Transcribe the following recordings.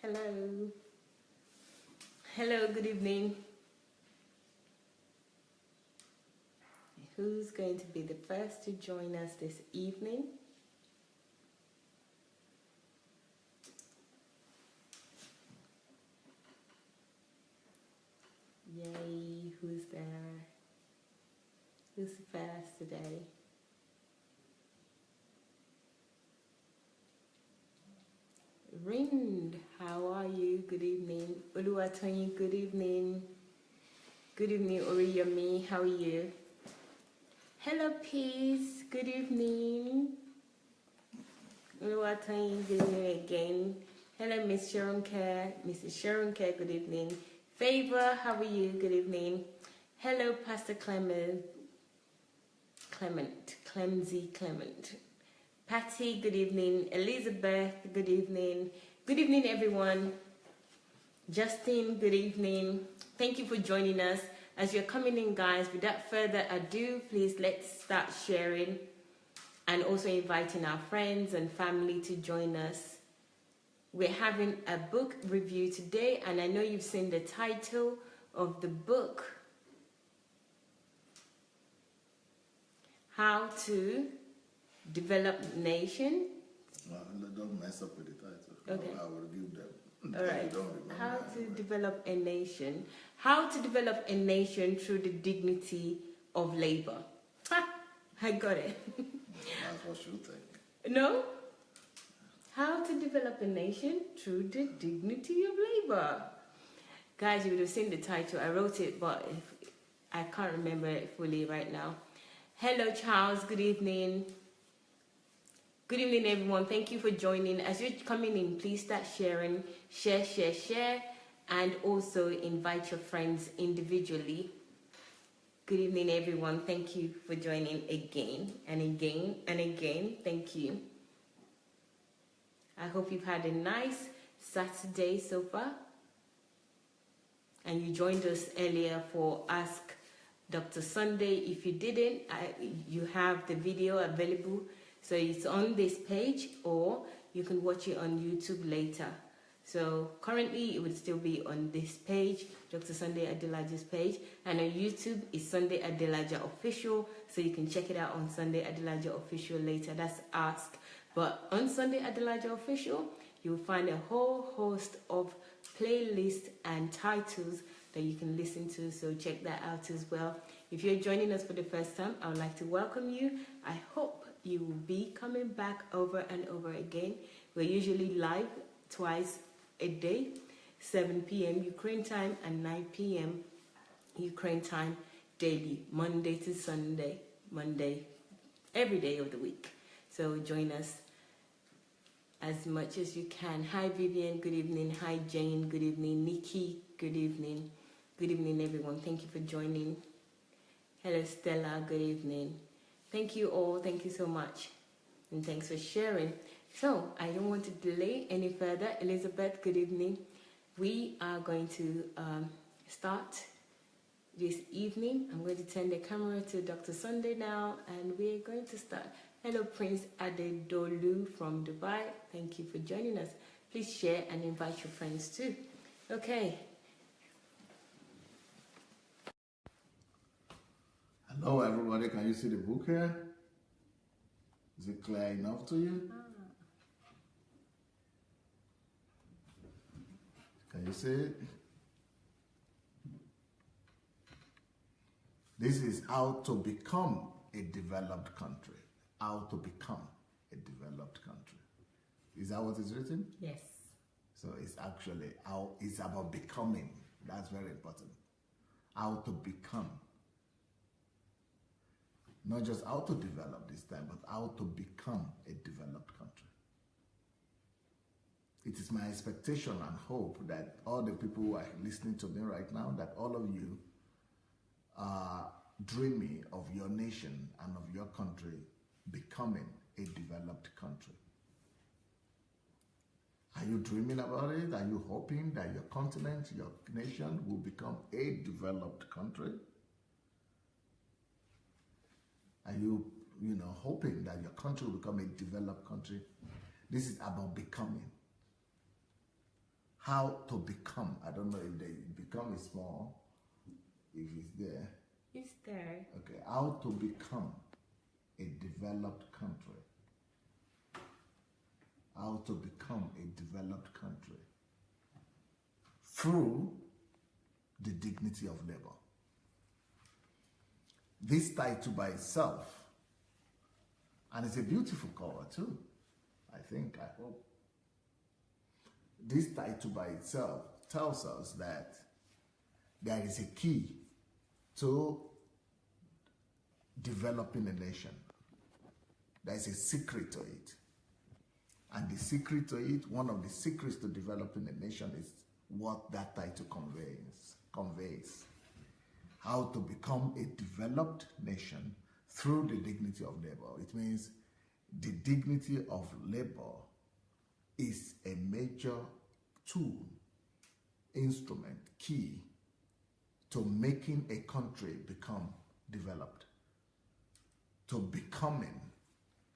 Hello. Hello, good evening. Who's going to be the first to join us this evening? Yay, who's there? Who's first today? Rind, how are you? Good evening. Oluwatoyin, good evening. Good evening, Oriyami, how are you? Hello, Peace, good evening. Oluwatoyin, good evening again. Hello, Miss Sharon Care. Mrs. Sharon Care, good evening. Favor, how are you? Good evening. Hello, Pastor Clement. Clement. Patty, good evening. Elizabeth, good evening. Good evening, everyone. Justin, good evening. Thank you for joining us. As you're coming in, guys, without further ado, please let's start sharing and also inviting our friends and family to join us. We're having a book review today, and I know you've seen the title of the book, How to Develop Nation. Don't mess up with the title. Okay. I will give them. All right. How to develop a nation. How to develop a nation through the dignity of labor. Ha! I got it. That's what you think. No? How to develop a nation through the dignity of labor. Guys, you would have seen the title. I wrote it, but I can't remember it fully right now. Hello, Charles. Good evening. Good evening, everyone. Thank you for joining. As you're coming in, please start sharing. Share. And also invite your friends individually. Good evening, everyone. Thank you for joining again and again and again. Thank you. I hope you've had a nice Saturday so far. And you joined us earlier for Ask Dr. Sunday. If you didn't, you have the video available. So it's on this page, or you can watch it on YouTube later. So currently it would still be on this page, Dr. Sunday Adelaja's page. And on YouTube is Sunday Adelaja Official. So you can check it out on Sunday Adelaja Official later. That's Ask. But on Sunday Adelaja Official, you'll find a whole host of playlists and titles that you can listen to. So check that out as well. If you're joining us for the first time, I would like to welcome you. I hope you will be coming back over and over again. We're usually live twice a day, 7 p.m. Ukraine time and 9 p.m. Ukraine time daily, Monday to Sunday, every day of the week. So join us as much as you can. Hi Vivian, good evening. Hi Jane, good evening. Nikki, good evening. Good evening, everyone. Thank you for joining. Hello Stella, good evening. Thank you all. Thank you so much. And thanks for sharing. So I don't want to delay any further. Elizabeth, good evening. We are going to start this evening. I'm going to turn the camera to Dr. Sunday now, and we're going to start. Hello, Prince Adedolu from Dubai. Thank you for joining us. Please share and invite your friends too. Okay. Hello, everybody. Can you see the book here? Is it clear enough to you? Can you see it? This is how to become a developed country. How to become a developed country. Is that what is written? Yes. So it's actually how it's about becoming. That's very important. How to become. Not just how to develop this time, but how to become a developed country. It is my expectation and hope that all the people who are listening to me right now, that all of you are dreaming of your nation and of your country becoming a developed country. Are you dreaming about it? Are you hoping that your continent, your nation will become a developed country? Are you hoping that your country will become a developed country? This is about becoming. how to become. I don't know if they become is small, if it's there. It's there. Okay, how to become a developed country. How to become a developed country through the dignity of labor. This title by itself, and it's a beautiful cover too, I think, I hope. This title by itself tells us that there is a key to developing a nation. There is a secret to it. And the secret to it, one of the secrets to developing a nation is what that title conveys. How to become a developed nation through the dignity of labor. It means the dignity of labor is a major tool, instrument, key to making a country become developed, to becoming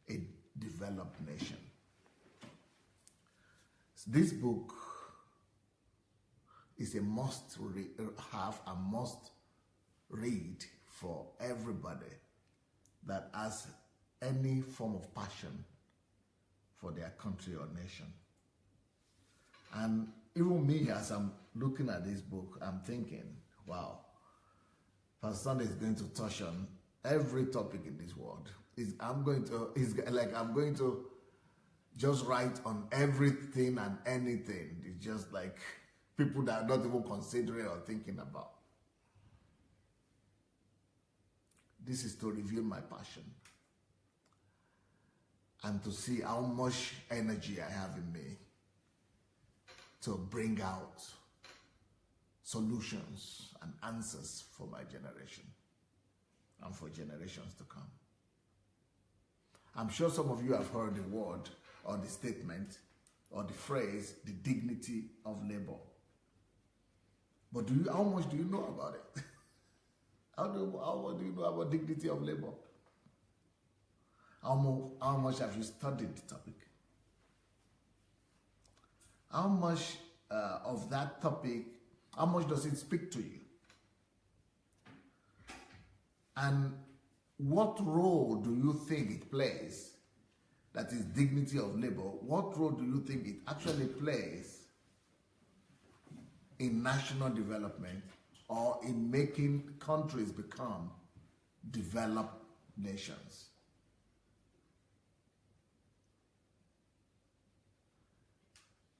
a developed nation. This book is a must have a must read for everybody that has any form of passion for their country or nation. And even me, as I'm looking at this book, I'm thinking, wow, Pastor Sunday is going to touch on every topic in this world. I'm going to just write on everything and anything. It's just like people that are not even considering or thinking about. This is to reveal my passion and to see how much energy I have in me to bring out solutions and answers for my generation and for generations to come. I'm sure some of you have heard the word or the statement or the phrase, the dignity of labor. But how much do you know about it? How much do you know about dignity of labor? How much have you studied the topic? How much of that topic, how much does it speak to you? And what role do you think it plays, that is dignity of labor, what role do you think it actually plays in national development or in making countries become developed nations?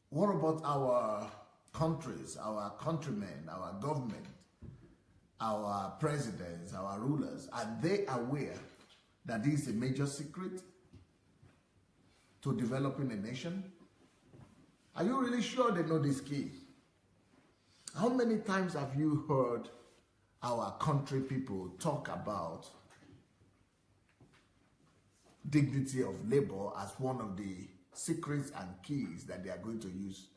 What about our countries, our countrymen, our government, our presidents, our rulers? Are they aware that this is a major secret to developing a nation? Are you really sure they know this key? How many times have you heard our country people talk about dignity of labor as one of the secrets and keys that they are going to use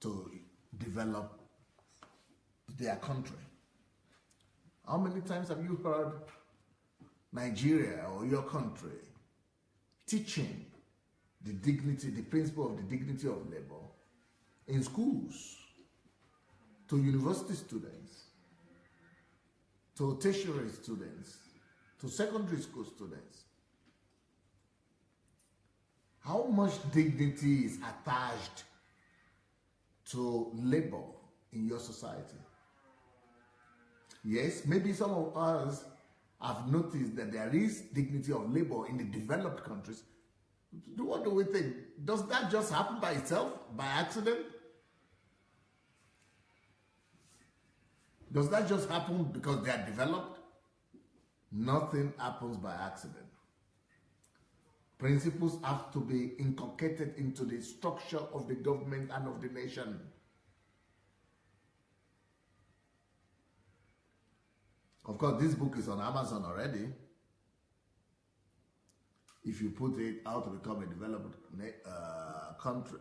to develop their country? How many times have you heard Nigeria or your country teaching the dignity, the principle of the dignity of labor in schools, to university students, to tertiary students, to secondary school students? How much dignity is attached to labor in your society? Yes, maybe some of us have noticed that there is dignity of labor in the developed countries. What do we think? Does that just happen by itself, by accident? Does that just happen because they are developed? Nothing happens by accident. Principles have to be inculcated into the structure of the government and of the nation. Of course, this book is on Amazon already. If you put it, How to Become a Developed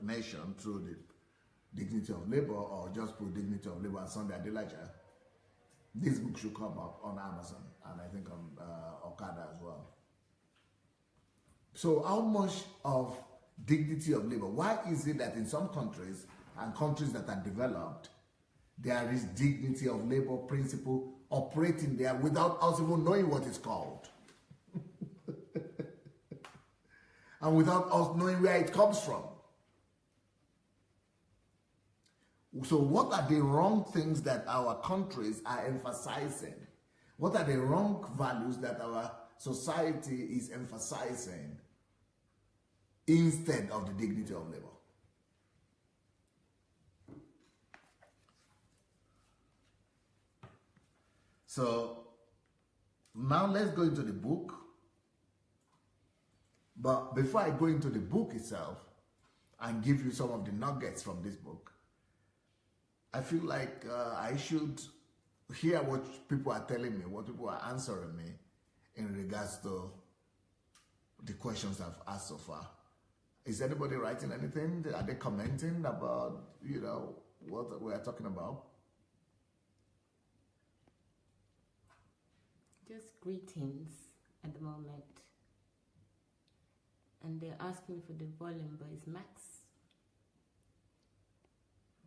Nation through the dignity of labor, or just put dignity of labor and Sunday Adelaja, this book should come up on Amazon and I think on Okada as well. So how much of dignity of labor? Why is it that in some countries and countries that are developed, there is dignity of labor principle operating there without us even knowing what it's called. And without us knowing where it comes from. So what are the wrong things that our countries are emphasizing? What are the wrong values that our society is emphasizing instead of the dignity of labor? So now let's go into the book. But before I go into the book itself and give you some of the nuggets from this book, I feel like I should hear what people are telling me, what people are answering me in regards to the questions I've asked so far. Is anybody writing anything? Are they commenting about, you know, what we are talking about? Just greetings at the moment. And they're asking for the volume, but it's max.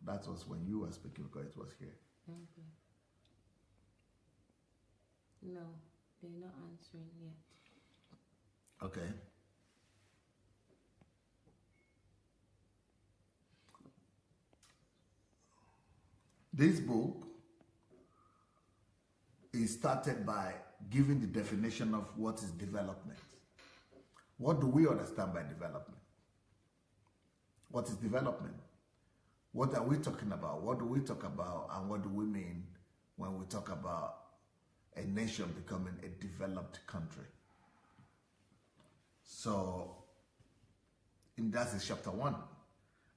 That was when you were speaking because it was here. Okay. No, they're not answering yet. Okay. This book is started by giving the definition of what is development. What do we understand by development? What is development? What are we talking about? What do we talk about? And what do we mean when we talk about a nation becoming a developed country? So, that is chapter 1.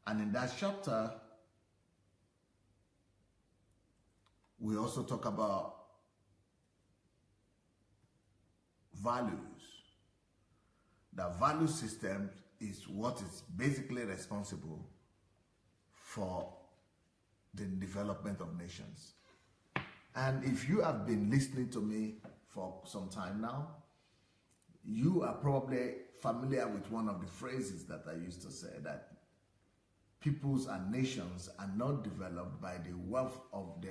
And in that chapter, we also talk about values. The value system is what is basically responsible for the development of nations. And if you have been listening to me for some time now, you are probably familiar with one of the phrases that I used to say, that peoples and nations are not developed by the wealth of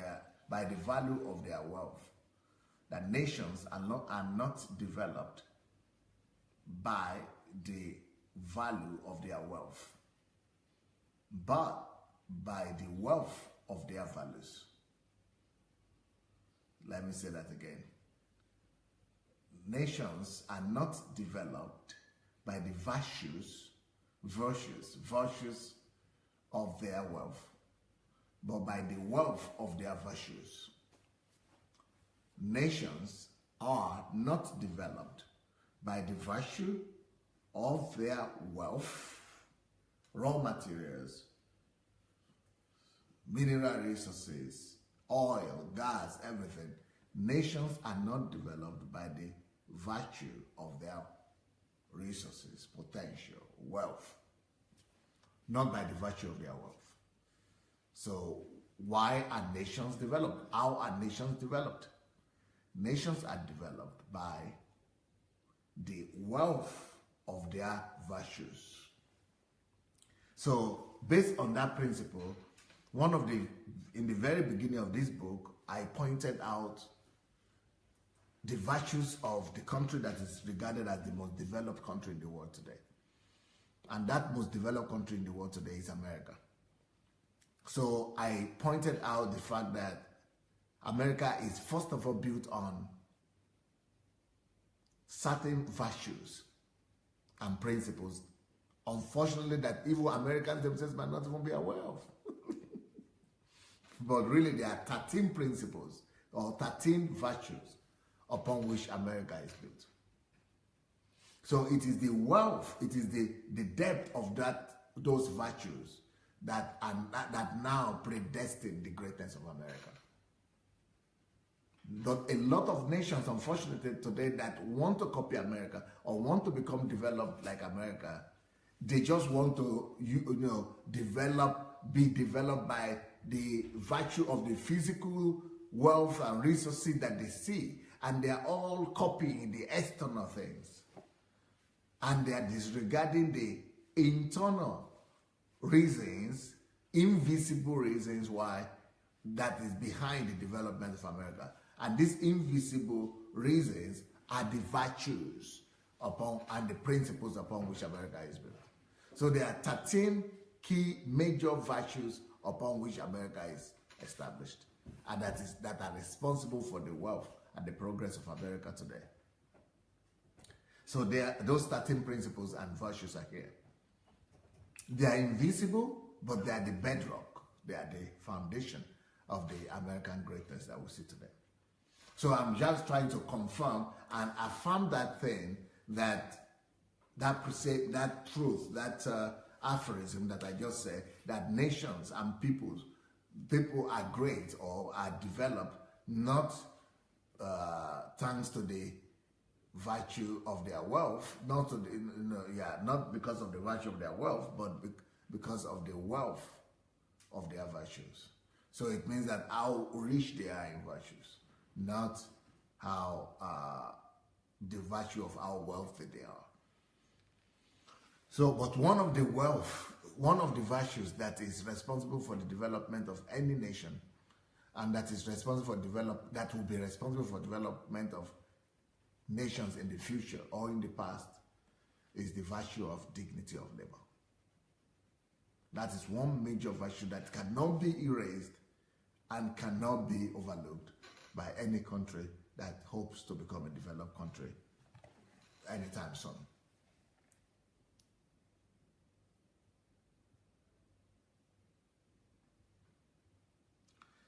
by the value of their wealth. That nations are not developed by the value of their wealth, but by the wealth of their values. Let me say that again. Nations are not developed by the virtues of their wealth, but by the wealth of their virtues. Nations are not developed by the virtue of their wealth, raw materials, mineral resources, oil, gas, everything. Nations are not developed by the virtue of their resources, potential, wealth, not by the virtue of their wealth. So why are nations developed? How are nations developed? Nations are developed by the wealth of their virtues. So based on that principle, in the very beginning of this book, I pointed out the virtues of the country that is regarded as the most developed country in the world today. And that most developed country in the world today is America. So I pointed out the fact that America is first of all built on certain virtues and principles, unfortunately, that even Americans themselves might not even be aware of. But really there are 13 principles or 13 virtues upon which America is built. So it is the wealth, it is the depth of those virtues that now predestine the greatness of America. But a lot of nations, unfortunately, today that want to copy America or want to become developed like America, they just want to, be developed by the virtue of the physical wealth and resources that they see, and they are all copying the external things, and they are disregarding the internal reasons invisible reasons why that is behind the development of America. And these invisible reasons are the virtues upon and the principles upon which America is built. So there are 13 key major virtues upon which America is established, and that are responsible for the wealth and the progress of America today. So those 13 principles and virtues are here. They are invisible, but they are the bedrock. They are the foundation of the American greatness that we see today. So I'm just trying to confirm and affirm that thing, that truth, that aphorism that I just said, that nations and people are great or are developed not thanks to the virtue of their wealth, not because of the virtue of their wealth, but because of the wealth of their virtues. So it means that how rich they are in virtues, not how the virtue of how wealthy they are. So, but one of the virtues that is responsible for the development of any nation, and that will be responsible for development of nations in the future or in the past, is the virtue of dignity of labor. That is one major virtue that cannot be erased and cannot be overlooked by any country that hopes to become a developed country anytime soon.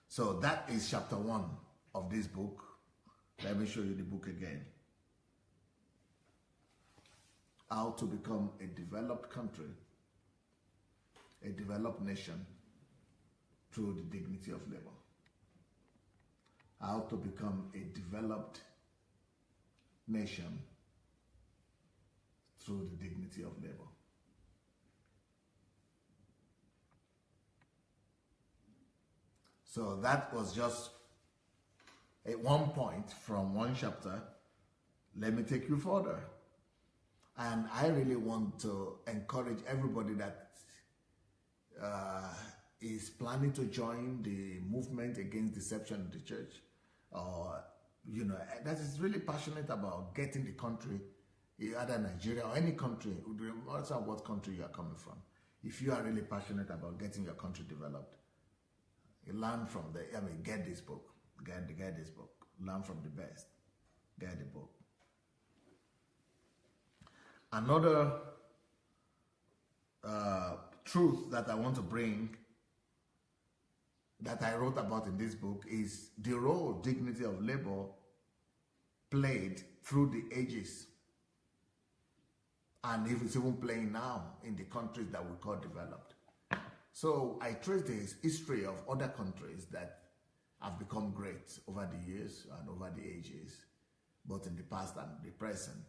So that is chapter 1 of this book. Let me show you the book again. How to become a developed country, a developed nation through the dignity of labor. How to become a developed nation through the dignity of labor. So that was just at one point from one chapter. Let me take you further. And I really want to encourage everybody that is planning to join the movement against deception in the church, or that is really passionate about getting the country, either Nigeria or any country, no matter what country you are coming from. If you are really passionate about getting your country developed, you learn from get this book. Get this book. Learn from the best. Get the book. Another truth that I want to bring, that I wrote about in this book, is the role dignity of labor played through the ages, and if it's even playing now in the countries that we call developed. So I trace the history of other countries that have become great over the years and over the ages, both in the past and the present.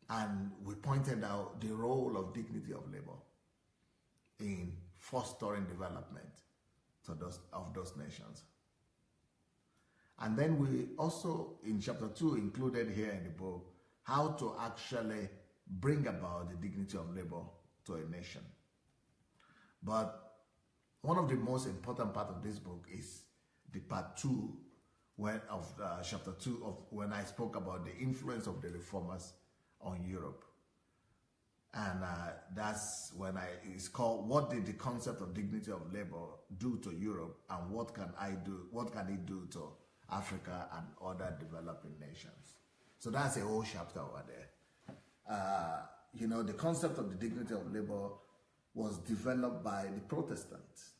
And we pointed out the role of dignity of labor in fostering development of those nations. And then we also, in chapter 2, included here in the book, how to actually bring about the dignity of labor to a nation. But one of the most important part of this book is the part 2 of chapter 2 of when I spoke about the influence of the reformers on Europe. And that's when it's called, what did the concept of dignity of labor do to Europe, and what can it do to Africa and other developing nations? So that's a whole chapter over there. The concept of the dignity of labor was developed by the Protestants.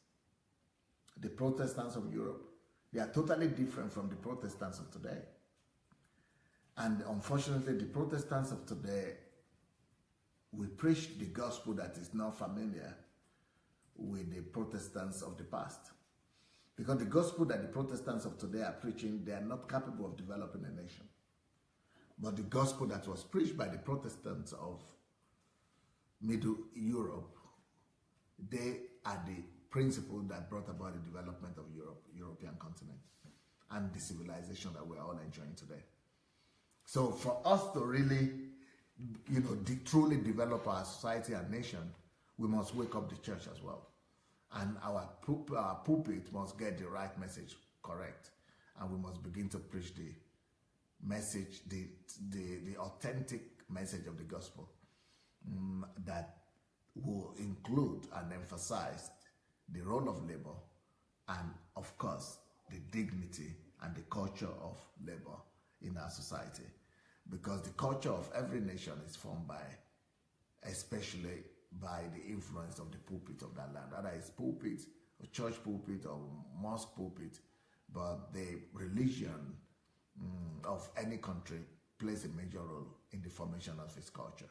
The Protestants of Europe. They are totally different from the Protestants of today. And unfortunately, the Protestants of today, we preach the gospel that is not familiar with the Protestants of the past. Because the gospel that the Protestants of today are preaching, they are not capable of developing a nation. But the gospel that was preached by the Protestants of Middle Europe, they are the principle that brought about the development of European continent, and the civilization that we're all enjoying today. So for us to really, truly develop our society and nation, we must wake up the church as well. And our pulpit must get the right message correct. And we must begin to preach the message, the authentic message of the gospel that will include and emphasize the role of labor and, of course, the dignity and the culture of labor in our society. Because the culture of every nation is formed by, especially by the influence of the pulpit of that land. Whether it's pulpit, or church pulpit, or mosque pulpit, but the religion of any country plays a major role in the formation of its culture.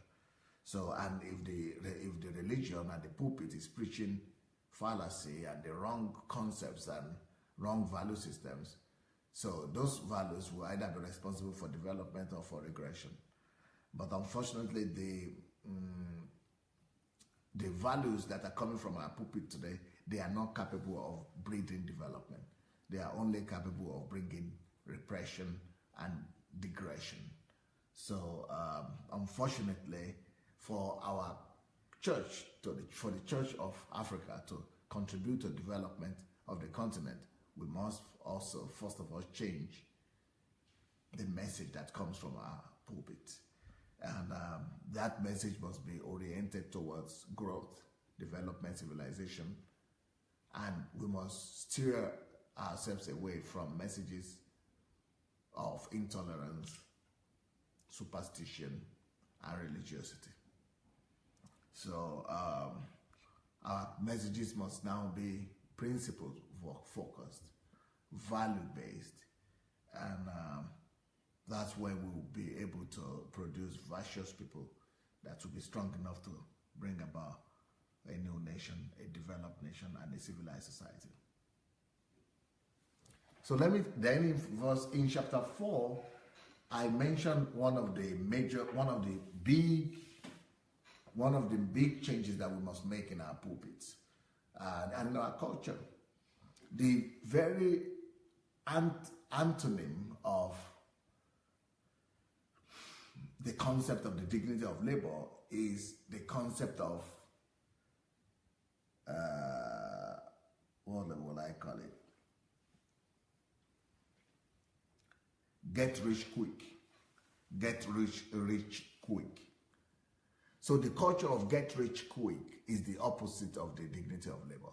So, and if the religion and the pulpit is preaching fallacy and the wrong concepts and wrong value systems, so those values will either be responsible for development or for regression. But unfortunately, the values that are coming from our pulpit today, they are not capable of breeding development. They are only capable of bringing repression and digression. So unfortunately, for our church, for the Church of Africa to contribute to development of the continent, we must also, first of all, change the message that comes from our pulpit. And that message must be oriented towards growth, development, civilization. And we must steer ourselves away from messages of intolerance, superstition, and religiosity. So our messages must now be principle-focused, value-based, and that's where we will be able to produce virtuous people that will be strong enough to bring about a new nation, a developed nation, and a civilized society. So let me then, in chapter 4, I mentioned one of the big changes that we must make in our pulpits and in our culture. The very antonym of the concept of the dignity of labor is the concept of what will I call it? Get rich quick. Get rich quick. So the culture of get rich quick is the opposite of the dignity of labor.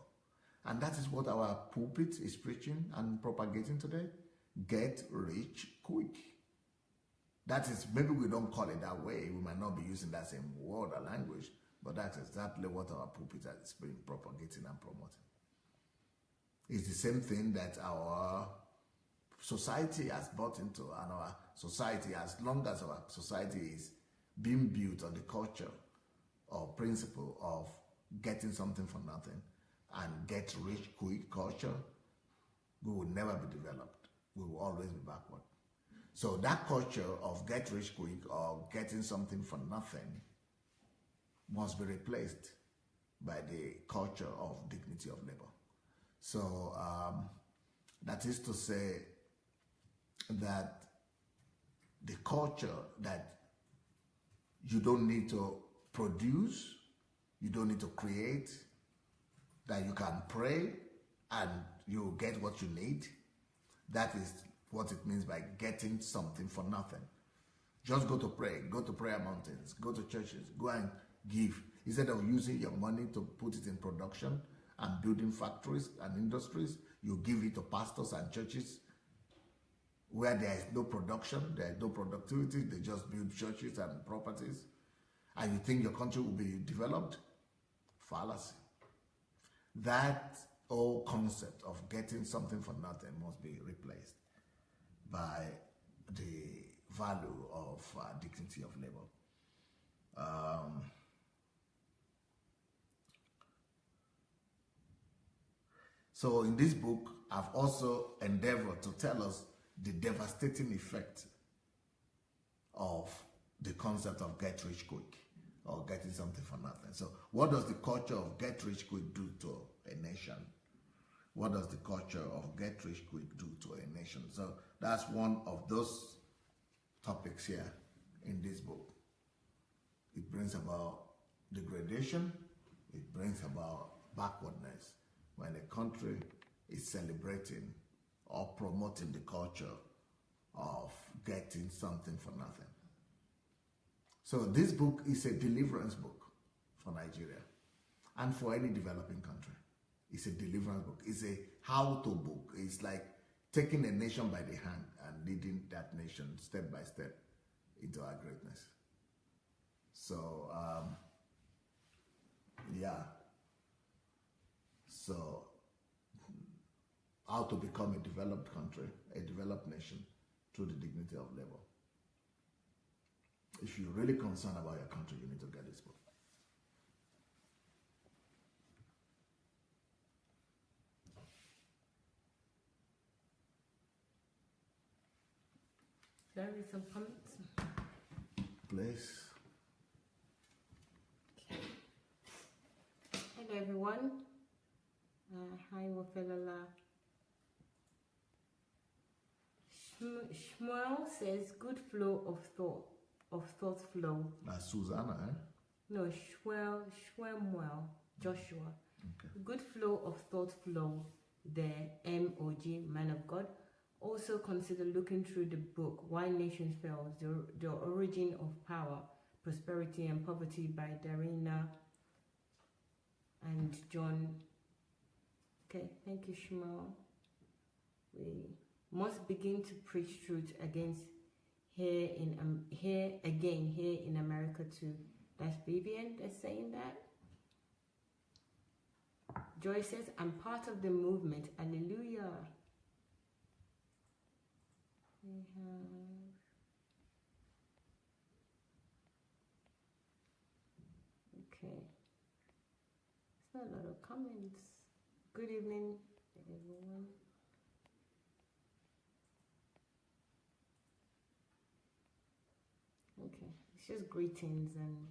And that is what our pulpit is preaching and propagating today. Get rich quick. That is, maybe we don't call it that way. We might not be using that same word or language, but that's exactly what our pulpit has been propagating and promoting. It's the same thing that our society has bought into, and our society, as long as our society is being built on the culture or principle of getting something for nothing and get rich quick culture, we will never be developed. We will always be backward. So that culture of get rich quick or getting something for nothing must be replaced by the culture of dignity of labor. So that is to say that the culture that you don't need to produce, you don't need to create, that you can pray and you get what you need, that is what it means by getting something for nothing. Just go to pray, go to prayer mountains, go to churches, go and give. Instead of using your money to put it in production and building factories and industries, you give it to pastors and churches where there is no production, there is no productivity, they just build churches and properties, and you think your country will be developed? Fallacy. That whole concept of getting something for nothing must be replaced by the value of dignity of labor. So in this book, I've also endeavored to tell us the devastating effect of the concept of get rich quick or getting something for nothing. So what does the culture of get rich quick do to a nation? What does the culture of get rich quick do to a nation? So that's one of those topics here in this book. It brings about degradation, it brings about backwardness, when a country is celebrating or promoting the culture of getting something for nothing. So this book is a deliverance book for Nigeria and for any developing country. It's a deliverance book. It's a how-to book. It's like taking a nation by the hand and leading that nation step by step into our greatness. So, yeah. So, how to become a developed country, a developed nation through the dignity of labor. If you're really concerned about your country, you need to get this book. Shall I read some comments? Please. Okay. Hello everyone. Hi Wafelala. Shmuel says good flow of thought flow. That's Susanna, eh? No, Shmuel, Joshua. Okay. Good flow of thought flow there, MOG, man of God. Also consider looking through the book Why Nations Fail, the Origin of Power, Prosperity and Poverty by Darina and John. Okay, thank you, Shmuel. We must begin to preach truth against here in America too. That's Vivian that's saying that. Joy says, I'm part of the movement. Hallelujah. We have okay. It's not a lot of comments. Good evening, everyone. Okay, it's just greetings and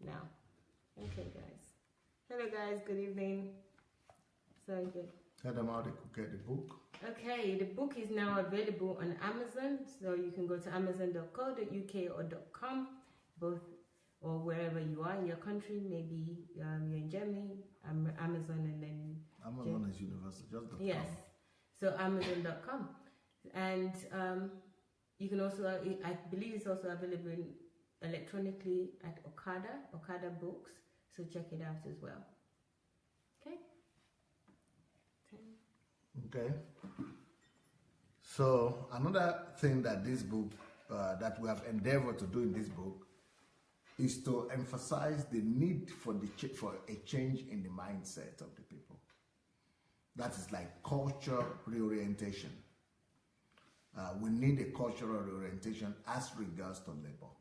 now. Okay, guys. Hello, guys. Good evening. So good. Tell them how they could get the book. Okay, the book is now available on Amazon, so you can go to amazon.co.uk or .com, both or wherever you are in your country. Maybe you're in Germany, Amazon, and then Amazon is universal, just .com. yes, so amazon.com, and you can also, I believe it's also available electronically at Okada Books. So check it out as well. Okay. Okay. So another thing that this book, that we have endeavored to do in this book, is to emphasize the need for a change in the mindset of the people. That is like culture reorientation. We need a cultural reorientation as regards to labor.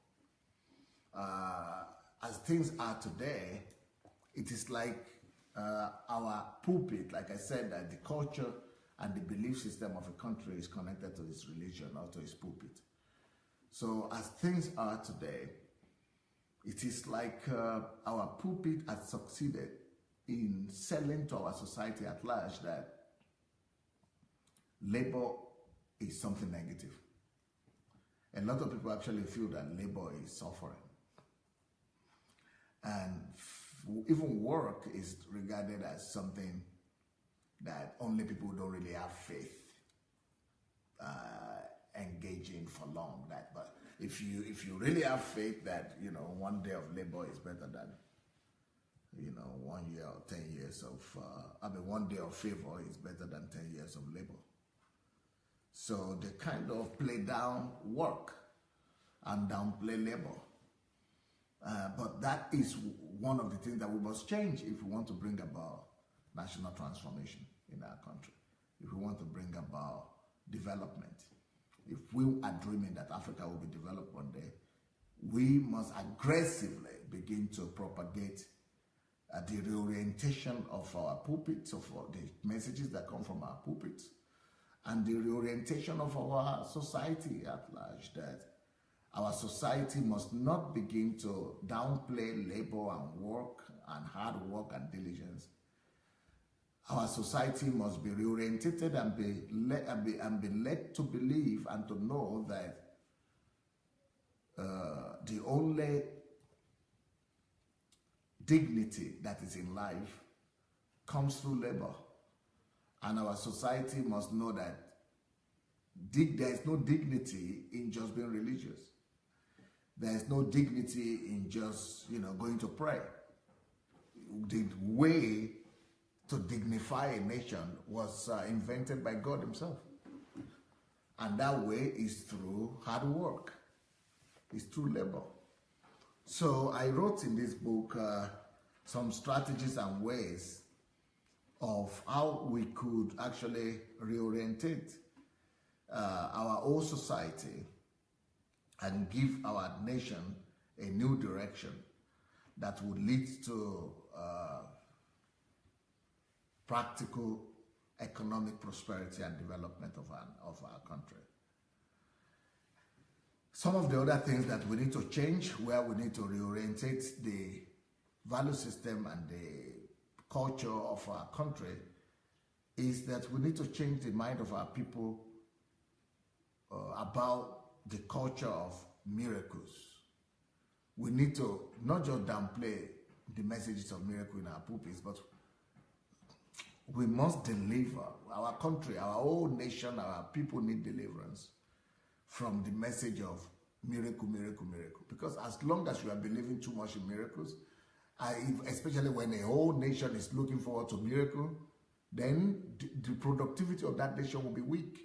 As things are today, it is like our pulpit, like I said, that the culture and the belief system of a country is connected to its religion or to its pulpit. So as things are today, it is like our pulpit has succeeded in selling to our society at large that labor is something negative. A lot of people actually feel that labor is suffering. And even work is regarded as something that only people who don't really have faith engage in for long. But if you really have faith that, you know, 1 day of labor is better than, you know, 1 year or 10 years of 1 day of favor is better than 10 years of labor. So they kind of play down work and downplay labor. But that is one of the things that we must change if we want to bring about national transformation in our country, if we want to bring about development. If we are dreaming that Africa will be developed one day, we must aggressively begin to propagate the reorientation of our pulpits, of the messages that come from our pulpits, and the reorientation of our society at large, that our society must not begin to downplay labor and work and hard work and diligence. Our society must be reorientated and be led to believe and to know that the only dignity that is in life comes through labor. And our society must know that there is no dignity in just being religious. There is no dignity in just, going to pray. The way to dignify a nation was invented by God himself. And that way is through hard work. It's through labor. So I wrote in this book some strategies and ways of how we could actually reorientate our whole society and give our nation a new direction that would lead to practical economic prosperity and development of our country. Some of the other things that we need to change, where we need to reorientate the value system and the culture of our country, is that we need to change the mind of our people about the culture of miracles. We need to not just downplay the messages of miracle in our pulpits, but we must deliver. Our country, our whole nation, our people need deliverance from the message of miracle, miracle, miracle. Because as long as you are believing too much in miracles, especially when a whole nation is looking forward to miracle, then the productivity of that nation will be weak.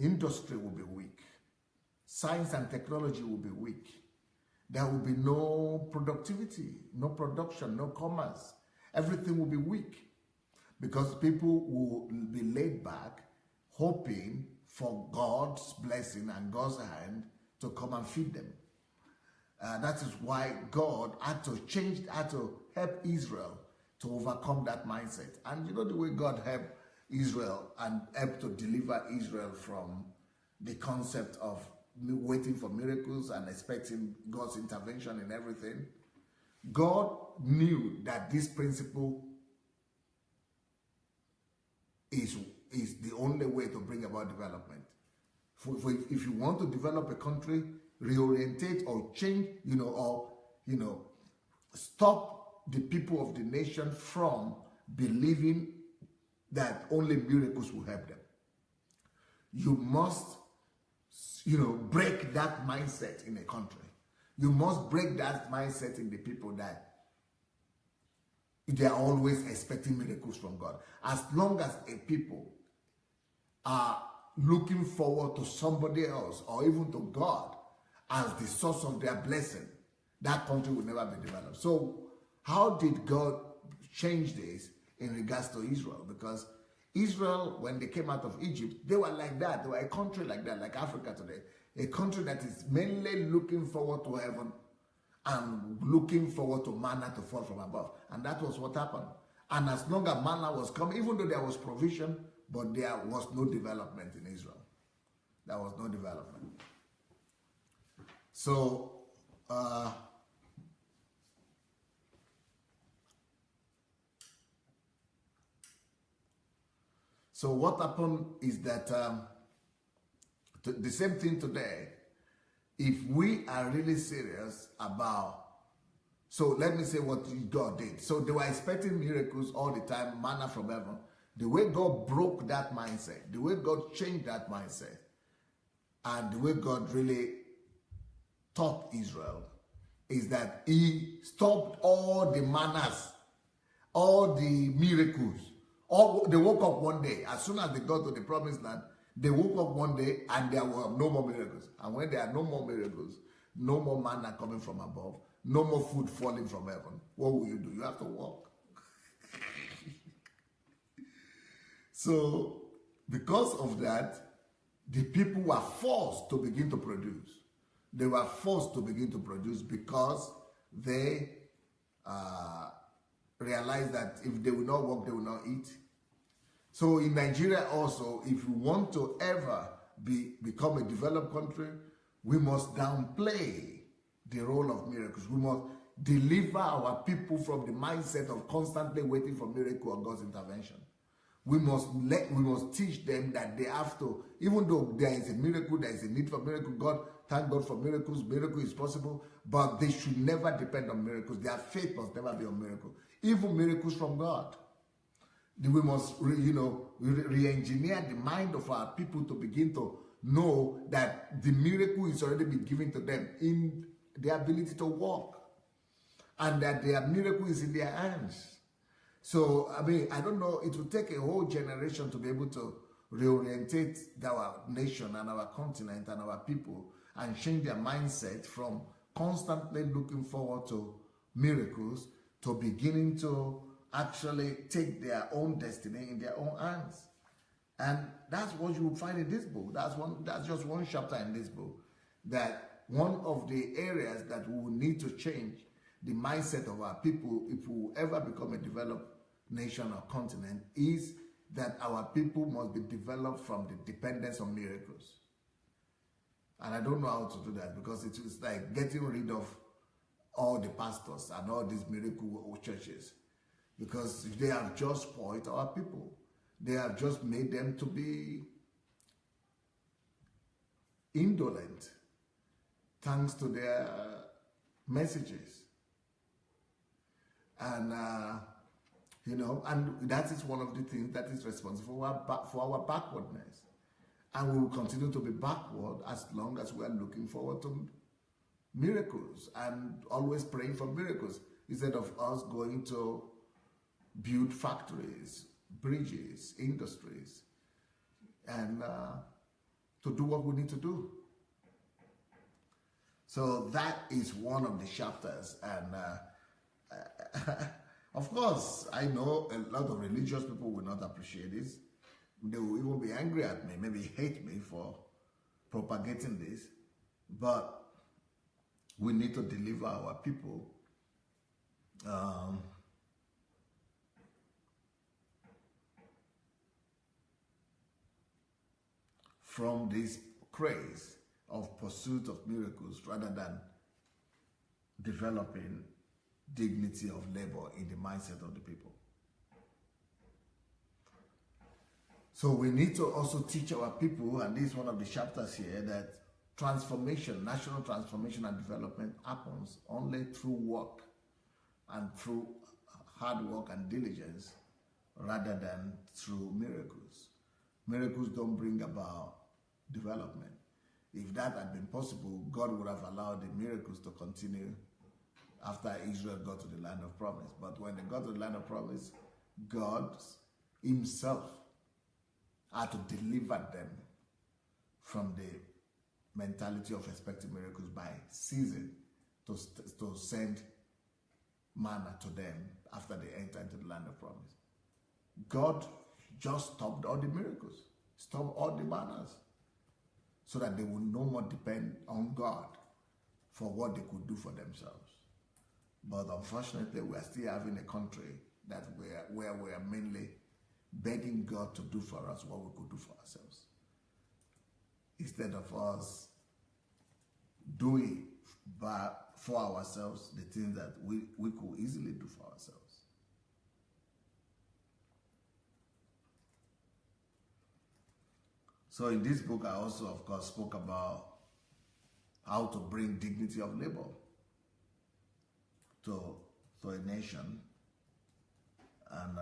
Industry will be weak. Science and technology will be weak. There will be no productivity, no production, no commerce. Everything will be weak because people will be laid back, hoping for God's blessing and God's hand to come and feed them. That is why God had to help Israel to overcome that mindset. And you know the way God helped Israel and helped to deliver Israel from the concept of waiting for miracles and expecting God's intervention in everything. God knew that this principle is the only way to bring about development. If you want to develop a country, reorientate or change, stop the people of the nation from believing that only miracles will help them. You must, break that mindset in a country. You must break that mindset in the people that they are always expecting miracles from God. As long as a people are looking forward to somebody else or even to God as the source of their blessing, that country will never be developed. So how did God change this in regards to Israel? Because Israel, when they came out of Egypt, they were like that. They were a country like that, like Africa today. A country that is mainly looking forward to heaven and looking forward to manna to fall from above. And that was what happened. And as long as manna was coming, even though there was provision, but there was no development in Israel. There was no development. So, what happened is that the same thing today, if we are really serious about, so let me say what God did. So they were expecting miracles all the time, manna from heaven. The way God broke that mindset, the way God changed that mindset, and the way God really taught Israel is that he stopped all the manners, all the miracles. They woke up one day, as soon as they got to the promised land, they woke up one day and there were no more miracles. And when there are no more miracles, no more manna coming from above, no more food falling from heaven, what will you do? You have to walk. So, because of that, the people were forced to begin to produce. They were forced to begin to produce because they realized that if they will not work, they will not eat. So in Nigeria also, if we want to ever become a developed country, we must downplay the role of miracles. We must deliver our people from the mindset of constantly waiting for miracle or God's intervention. We must teach them that they have to, even though there is a miracle, there is a need for miracle, God thank God for miracles. Miracle is possible, but they should never depend on miracles. Their faith must never be on miracle. Even miracles from God. We must, re-engineer the mind of our people to begin to know that the miracle is already been given to them in their ability to walk, and that their miracle is in their hands. So, I mean, I don't know, it will take a whole generation to be able to reorientate our nation and our continent and our people and change their mindset from constantly looking forward to miracles to beginning to actually take their own destiny in their own hands. And that's what you will find in this book. That's just one chapter in this book. That one of the areas that we will need to change the mindset of our people if we will ever become a developed nation or continent is that our people must be developed from the dependence on miracles. And I don't know how to do that, because it is like getting rid of all the pastors and all these miracle churches, because they have just spoiled our people. They have just made them to be indolent thanks to their messages. And and that is one of the things that is responsible for our backwardness. And we will continue to be backward as long as we are looking forward to miracles and always praying for miracles, instead of us going to build factories, bridges, industries, and to do what we need to do. So that is one of the chapters. And of course, I know a lot of religious people will not appreciate this. They will even be angry at me, maybe hate me for propagating this. But we need to deliver our people from this craze of pursuit of miracles, rather than developing dignity of labor in the mindset of the people. So we need to also teach our people, and this is one of the chapters here, that transformation, national transformation and development happens only through work and through hard work and diligence, rather than through miracles. Miracles don't bring about development. If that had been possible, God would have allowed the miracles to continue after Israel got to the land of promise. But when they got to the land of promise, God himself had to deliver them from the mentality of expecting miracles by ceasing to send manna to them after they entered into the land of promise. God just stopped all the miracles, stopped all the manners, so that they would no more depend on God for what they could do for themselves. But unfortunately, we are still having a country where we are mainly begging God to do for us what we could do for ourselves, instead of us doing for ourselves the things that we could easily do for ourselves. So in this book, I also, of course, spoke about how to bring dignity of labor to a nation, and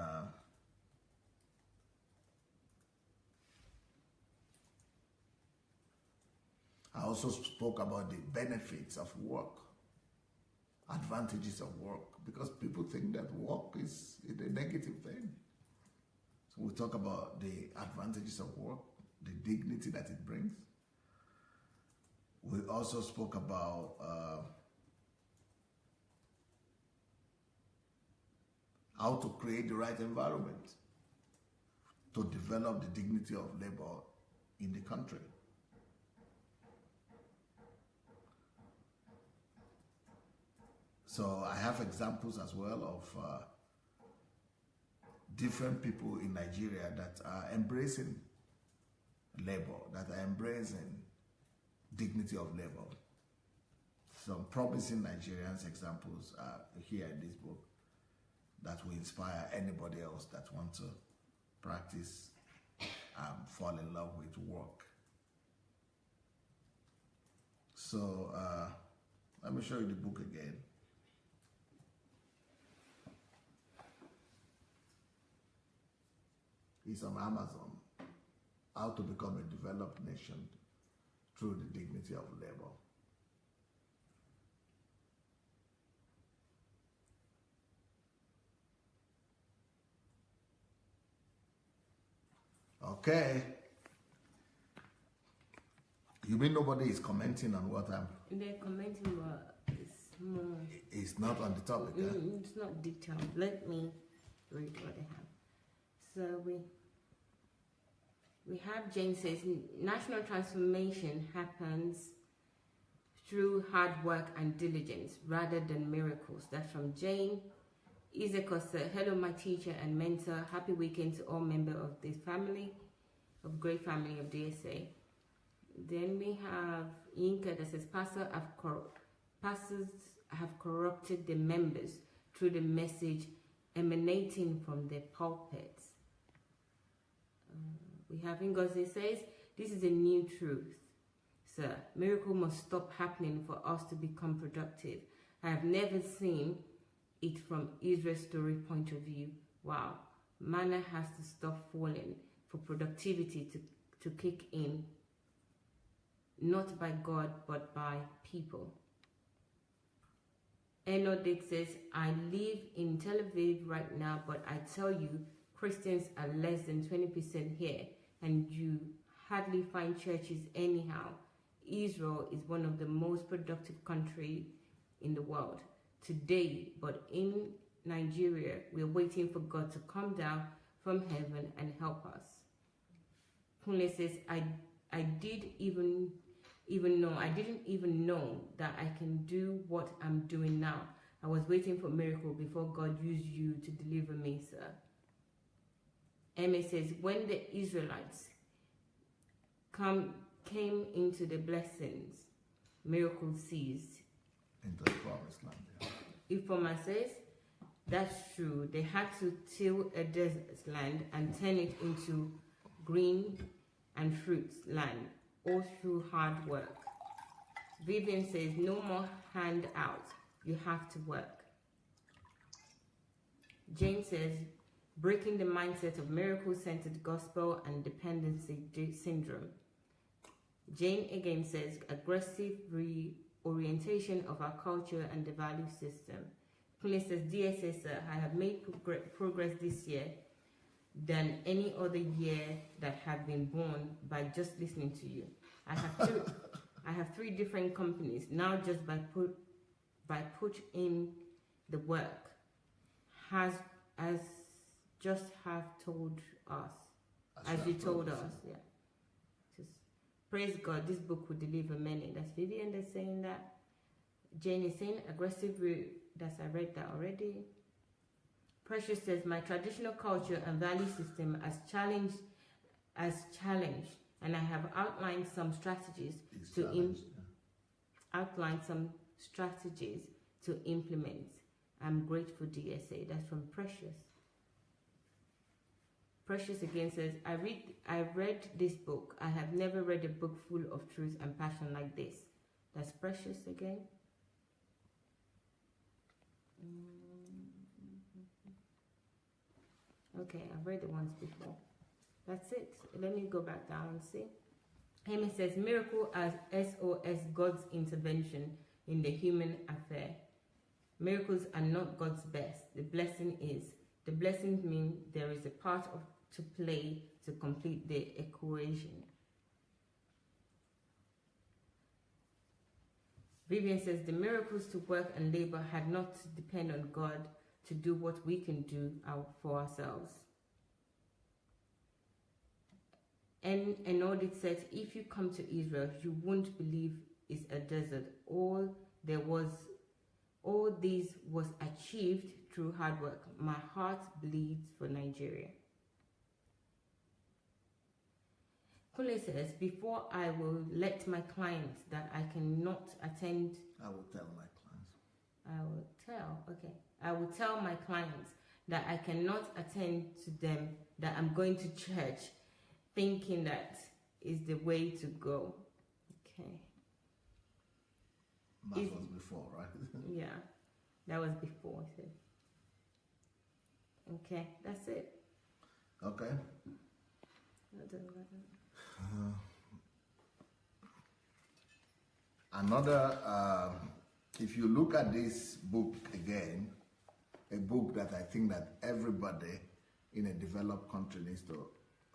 I also spoke about the benefits of work, advantages of work, because people think that work is a negative thing. So we talk about the advantages of work, the dignity that it brings. We also spoke about how to create the right environment to develop the dignity of labor in the country. So I have examples as well of different people in Nigeria that are embracing labor, that are embracing dignity of labor. Some promising Nigerians examples are here in this book that will inspire anybody else that wants to practice and fall in love with work. So let me show you the book again. It's on Amazon. How to Become a Developed Nation Through the Dignity of Labor. Okay. You mean nobody is commenting on what I'm... They're commenting, but it's more... It's not on the topic, huh? It's not detailed. Let me read what they have. So we have Jane says, national transformation happens through hard work and diligence rather than miracles. That's from Jane. Isaac said, hello, my teacher and mentor. Happy weekend to all members of this family, of great family of DSA. Then we have Inka that says, pastors have corrupted the members through the message emanating from their pulpits. We have Ngozi says, this is a new truth, sir. Miracle must stop happening for us to become productive. I have never seen it from Israel's story point of view. Wow. Manna has to stop falling for productivity to kick in. Not by God, but by people. Enodik says, I live in Tel Aviv right now, but I tell you, Christians are less than 20% here, and you hardly find churches anyhow. Israel is one of the most productive countries in the world today, but in Nigeria, we're waiting for God to come down from heaven and help us. Kunle says, I didn't even know that I can do what I'm doing now. I was waiting for a miracle before God used you to deliver me, sir. Emma says, when the Israelites came into the blessings, miracles ceased. Into the promised land. Yeah. Ifoma says, that's true. They had to till a desert land and turn it into green and fruits land, all through hard work. Vivian says, no more handouts. You have to work. Jane says, breaking the mindset of miracle-centered gospel and dependency syndrome. Jane again says, aggressive reorientation of our culture and the value system. Police says, DSS, I have made progress this year than any other year that have been born by just listening to you. I have 3 different companies now just by put in the work as just have told us, as you told us, yeah. Just praise God, this book will deliver many. That's Vivian that's saying that. Jane is saying aggressive, that's I read that already. Precious says, my traditional culture and value system as challenged, and I have outlined some strategies to implement. I'm grateful, DSA. That's from Precious. Precious again says, I read this book. I have never read a book full of truth and passion like this. That's Precious again. Okay, I've read the ones before. That's it. Let me go back down and see. Amy says, miracle as SOS, God's intervention in the human affair. Miracles are not God's best. The blessing is. The blessings mean there is a part to play to complete the equation. Vivian says, the miracles to work and labor had not to depend on God to do what we can do for ourselves. And Audit says, if you come to Israel, you won't believe it's a desert. All this was achieved through hard work. My heart bleeds for Nigeria. Kule says, before I will let my clients that I cannot attend. I will tell my clients. I will tell my clients that I cannot attend to them, that I'm going to church, thinking that is the way to go. Okay. That was before, right? Yeah, that was before. So. Okay, that's it. Okay. Another, if you look at this book again, a book that I think that everybody in a developed country needs to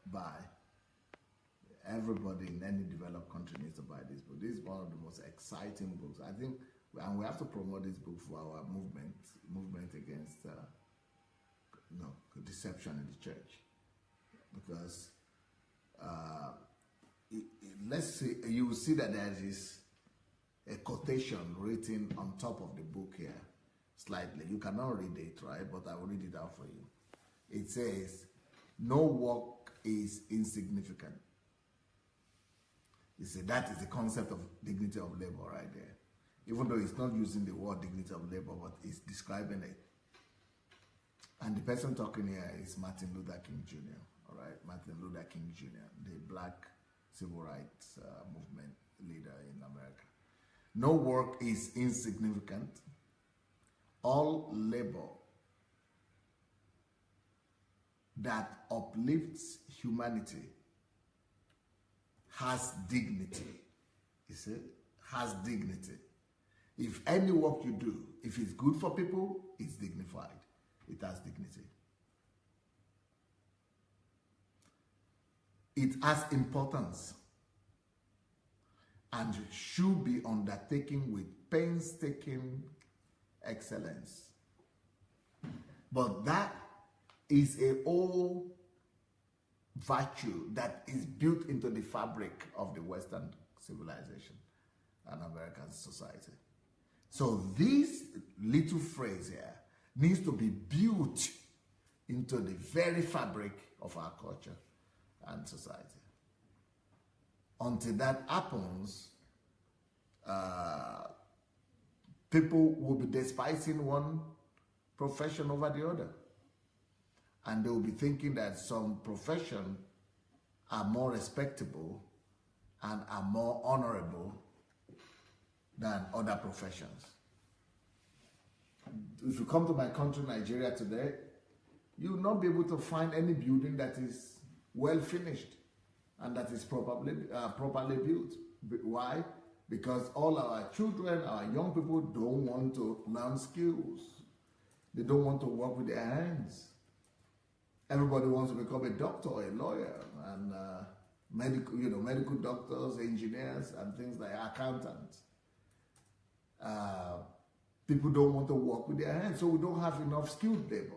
buy. Everybody in any developed country needs to buy this book. This is one of the most exciting books, I think, and we have to promote this book for our movement against deception in the church, because let's see, you will see that there is a quotation written on top of the book here, slightly. You cannot read it, right? But I will read it out for you. It says, "No work is insignificant." You see, that is the concept of dignity of labor right there. Even though it's not using the word dignity of labor, but it's describing it. And the person talking here is Martin Luther King Jr., all right? Martin Luther King Jr., the black civil rights movement leader in America. "No work is insignificant. All labor that uplifts humanity has dignity." You see? Has dignity. If any work you do, if it's good for people, it's dignified. It has dignity. It has importance and should be undertaken with painstaking excellence. But that is a whole virtue that is built into the fabric of the Western civilization and American society. So this little phrase here needs to be built into the very fabric of our culture and society. Until that happens, people will be despising one profession over the other. And they will be thinking that some professions are more respectable and are more honorable than other professions. If you come to my country, Nigeria, today, you will not be able to find any building that is well finished and that is properly built. Why? Because all our children, our young people don't want to learn skills. They don't want to work with their hands. Everybody wants to become a doctor, a lawyer, and medical doctors, engineers, and things like accountants. People don't want to work with their hands, so we don't have enough skilled labor.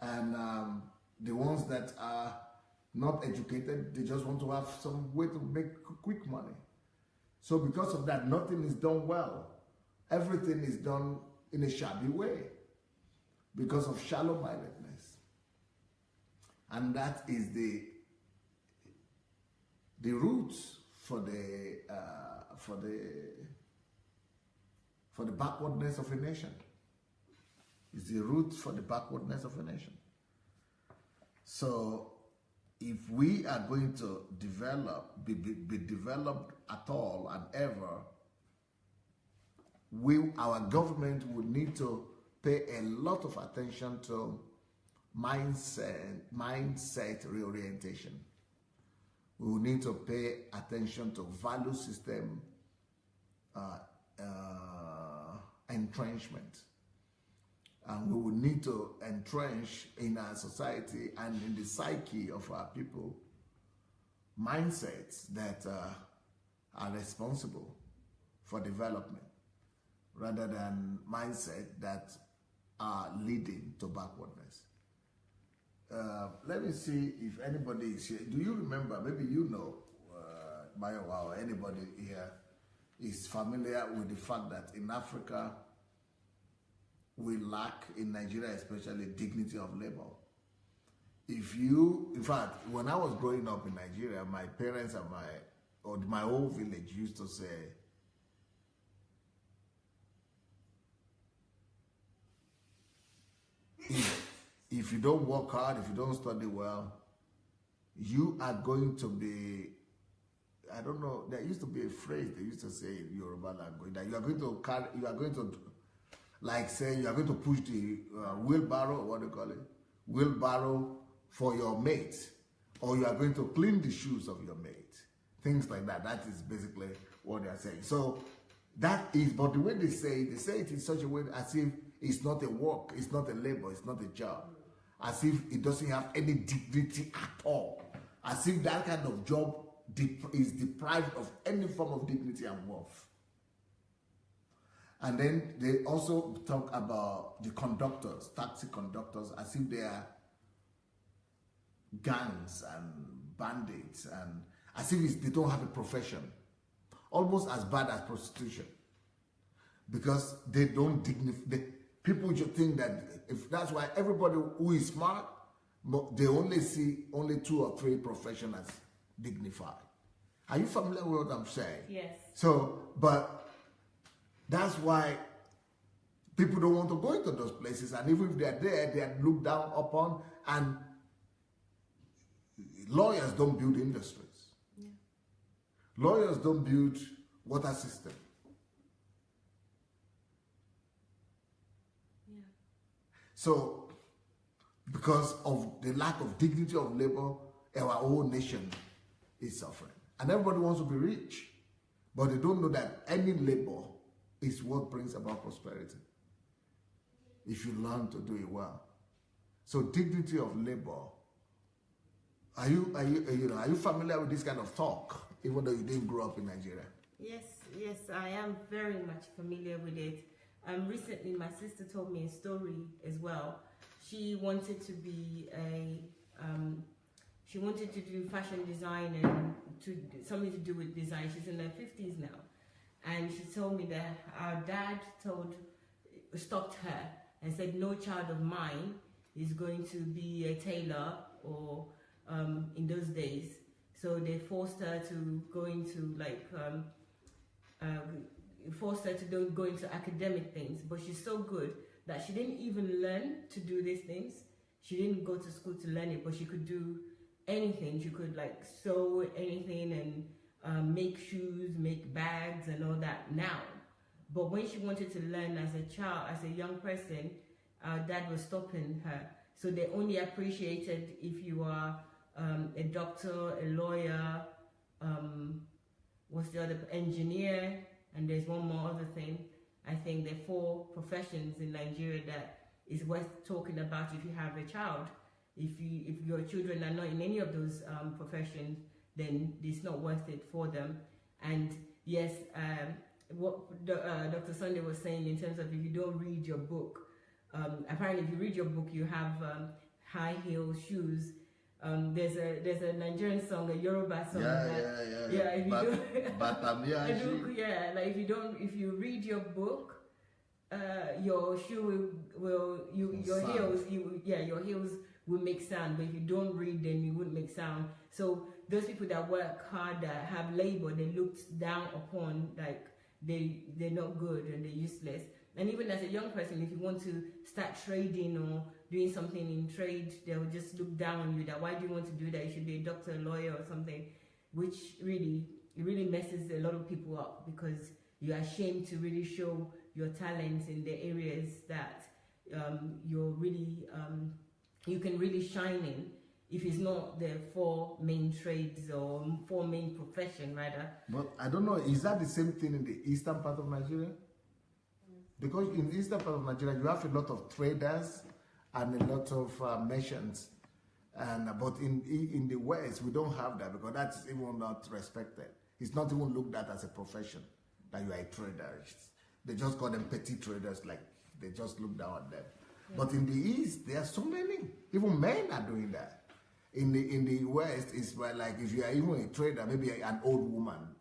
And the ones that are not educated, they just want to have some way to make quick money. So because of that, nothing is done well. Everything is done in a shabby way because of shallow-mindedness. And that is the roots for the backwardness of a nation. It's the root for the backwardness of a nation. So if we are going to be developed at all and ever, our government would need to pay a lot of attention to mindset reorientation. We will need to pay attention to value system entrenchment. And we will need to entrench in our society and in the psyche of our people mindsets that are responsible for development rather than mindset that are leading to backwardness. Let me see if anybody is here. Do you remember, maybe you know, Mayowa, or anybody here is familiar with the fact that in Africa, we lack, in Nigeria especially, dignity of labor. In fact, when I was growing up in Nigeria, my parents and my whole village used to say, if you don't work hard, if you don't study well, you are going to be I don't know, there used to be a phrase they used to say in Yoruba language that you are going to, like say, you are going to push the wheelbarrow, what do you call it? Wheelbarrow for your mate, or you are going to clean the shoes of your mate. Things like that. That is basically what they are saying. So that is, but the way they say it in such a way as if it's not a work, it's not a labor, it's not a job. As if it doesn't have any dignity at all. As if that kind of job is deprived of any form of dignity and worth. And then they also talk about the conductors, taxi conductors, as if they are gangs and bandits, and as if they don't have a profession. Almost as bad as prostitution. Because they don't dignify. People just think that if that's why everybody who is smart, they only see only 2 or 3 professions as dignified. Are you familiar with what I'm saying? Yes. So, but that's why people don't want to go into those places, and even if they're there, they are looked down upon, and lawyers don't build industries. Yeah. Lawyers don't build water system. Yeah. So, because of the lack of dignity of labor, our whole nation is suffering. And everybody wants to be rich, but they don't know that any labor is what brings about prosperity if you learn to do it well. So dignity of labor. Are you familiar with this kind of talk, even though you didn't grow up in Nigeria? Yes, I am very much familiar with it. Recently, my sister told me a story as well. She wanted to be she wanted to do fashion design and something to do with design. She's in her 50s now. And she told me that our dad stopped her and said, no child of mine is going to be a tailor or in those days. So they forced her to go into go into academic things. But she's so good that she didn't even learn to do these things. She didn't go to school to learn it, but she could do anything. She could like sew anything and make shoes, make bags and all that now. But when she wanted to learn as a child, as a young person, dad was stopping her. So they only appreciated if you are a doctor, a lawyer, what's the other, engineer, and there's one more other thing. I think there are 4 professions in Nigeria that is worth talking about if you have a child. If your children are not in any of those professions, then it's not worth it for them. And yes, what Dr. Sunday was saying in terms of if you don't read your book, apparently if you read your book, you have high heel shoes. There's a Nigerian song, a Yoruba song. If you read your book, your shoe your heels will make sound. But if you don't read, then you wouldn't make sound. So those people that work hard, that have labor, they're looked down upon, like they're not good and they're useless. And even as a young person, if you want to start trading or doing something in trade, they'll just look down on you that why do you want to do that? You should be a doctor, a lawyer or something, which really messes a lot of people up because you're ashamed to really show your talents in the areas that you're really, you can really shine in. If it's not the 4 main trades or 4 main profession, rather. But I don't know, is that the same thing in the eastern part of Nigeria? Because in the eastern part of Nigeria, you have a lot of traders and a lot of merchants. But in the West, we don't have that because that's even not respected. It's not even looked at as a profession, that you are a trader. They just call them petty traders, like they just look down at them. Yeah. But in the East, there are so many. Even men are doing that. In the West, it's like if you are even a trader, maybe an old woman,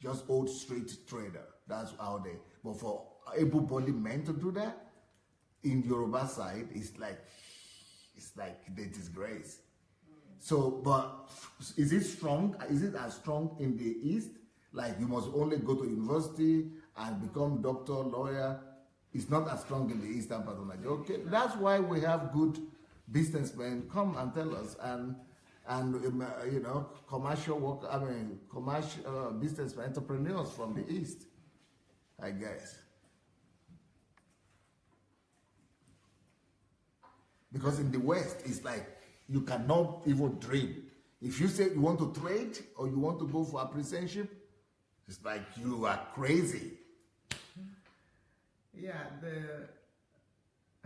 just old street trader. That's how they. But for able-bodied men to do that, in Yoruba side, it's like the disgrace. So, but is it strong? Is it as strong in the East? Like you must only go to university and become doctor, lawyer. It's not as strong in the eastern part of Nigeria. Okay, that's why we have good businessmen come and tell us, and and you know, commercial work. I mean, commercial business entrepreneurs from the East, I guess. Because in the West, it's like you cannot even dream. If you say you want to trade or you want to go for apprenticeship, it's like you are crazy. Yeah,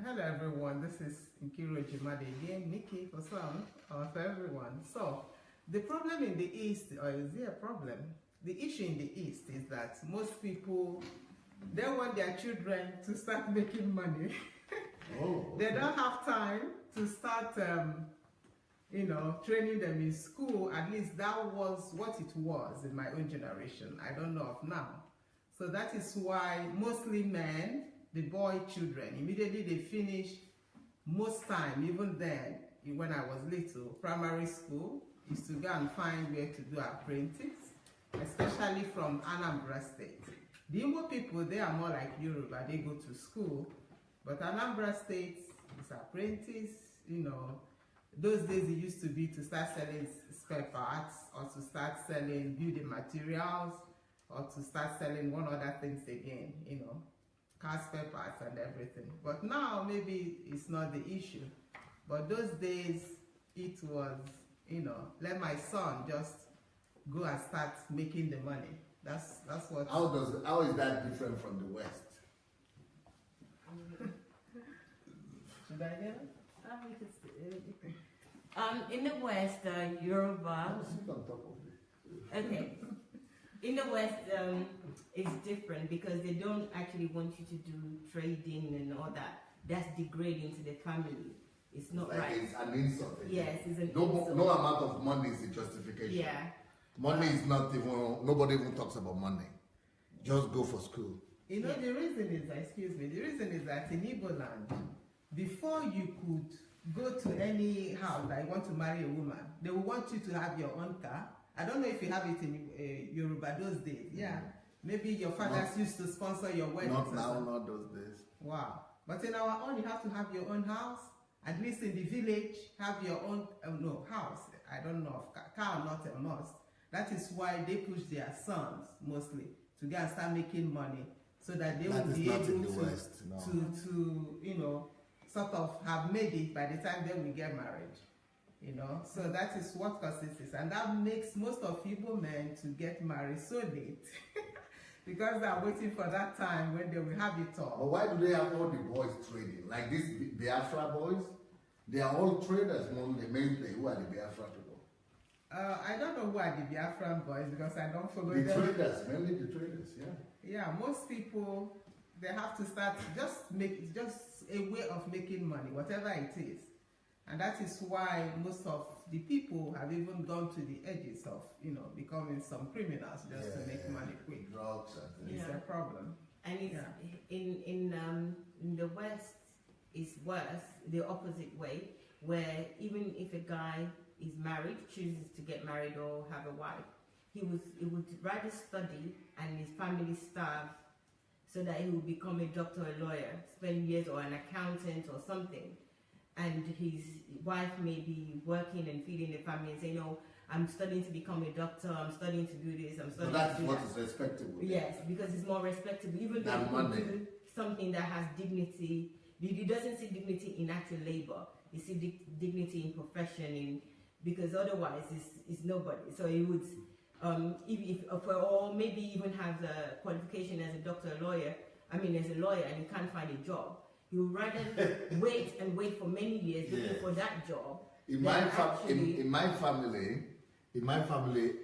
hello everyone, this is Nkiro Jimade again, Nikki for some, or for everyone. So, the problem in the East, or is there a problem? The issue in the East is that most people, they want their children to start making money. Oh, okay. They don't have time to start, you know, training them in school. At least that was what it was in my own generation. I don't know of now. So that is why mostly men, the boy children, immediately they finish, most time, even then, when I was little, primary school, is to go and find where to do apprentice, especially from Anambra State. The Igbo people, they are more like Yoruba, they go to school, but Anambra State is apprentice, you know. Those days it used to be to start selling spare parts or to start selling building materials or to start selling one other things again, you know, car spare parts and everything. But now maybe it's not the issue. But those days it was, you know, let my son just go and start making the money. That's what. How is that different from the West? Should I get it? In the West, Yoruba. Sit on top of it. Okay. In the West, it's different because they don't actually want you to do trading and all that. That's degrading to the family. It's not like right. It's an insult. Yes, it's an insult. No amount of money is a justification. Yeah. Money is not even, nobody even talks about money. Just go for school. You know, the reason is, the reason is that in Igbo land, before you could go to any house that you want to marry a woman, they will want you to have your own car. I don't know if you have it in Yoruba those days. Yeah. Maybe your fathers used to sponsor your wedding. Not now, not those days. Wow. But in our own, you have to have your own house. At least in the village, have your own house. I don't know if car or not a must. That is why they push their sons mostly to go and start making money so that they will be able to you know, sort of have made it by the time they will get married. You know, so that is what causes this, and that makes most of Igbo men to get married so late because they are waiting for that time when they will have it all. But why do they have all the boys trading? Like these Biafra boys, they are all traders mainly. Who are the Biafra people? I don't know who are the Biafran boys because I don't follow the them. Traders, mainly the traders, yeah. Yeah, most people, they have to start just a way of making money, whatever it is. And that is why most of the people have even gone to the edges of, you know, becoming some criminals just to make money quick. Drugs and things. It's a problem. And it's in the West, it's worse, the opposite way, where even if a guy is married, chooses to get married or have a wife, he would rather study and his family starve so that he will become a doctor or a lawyer, spend years, or an accountant or something. And his wife may be working and feeding the family and saying, no, I'm studying to become a doctor, I'm studying to do this, I'm studying to do that. That's what is respectable. Yes, because it's more respectable. Even though you do something that has dignity, he doesn't see dignity in actual labor. You see dignity in profession, because otherwise it's nobody. So he would, or maybe even have the qualification as a doctor, as a lawyer, and he can't find a job. He would rather wait for many years looking for that job. In my family,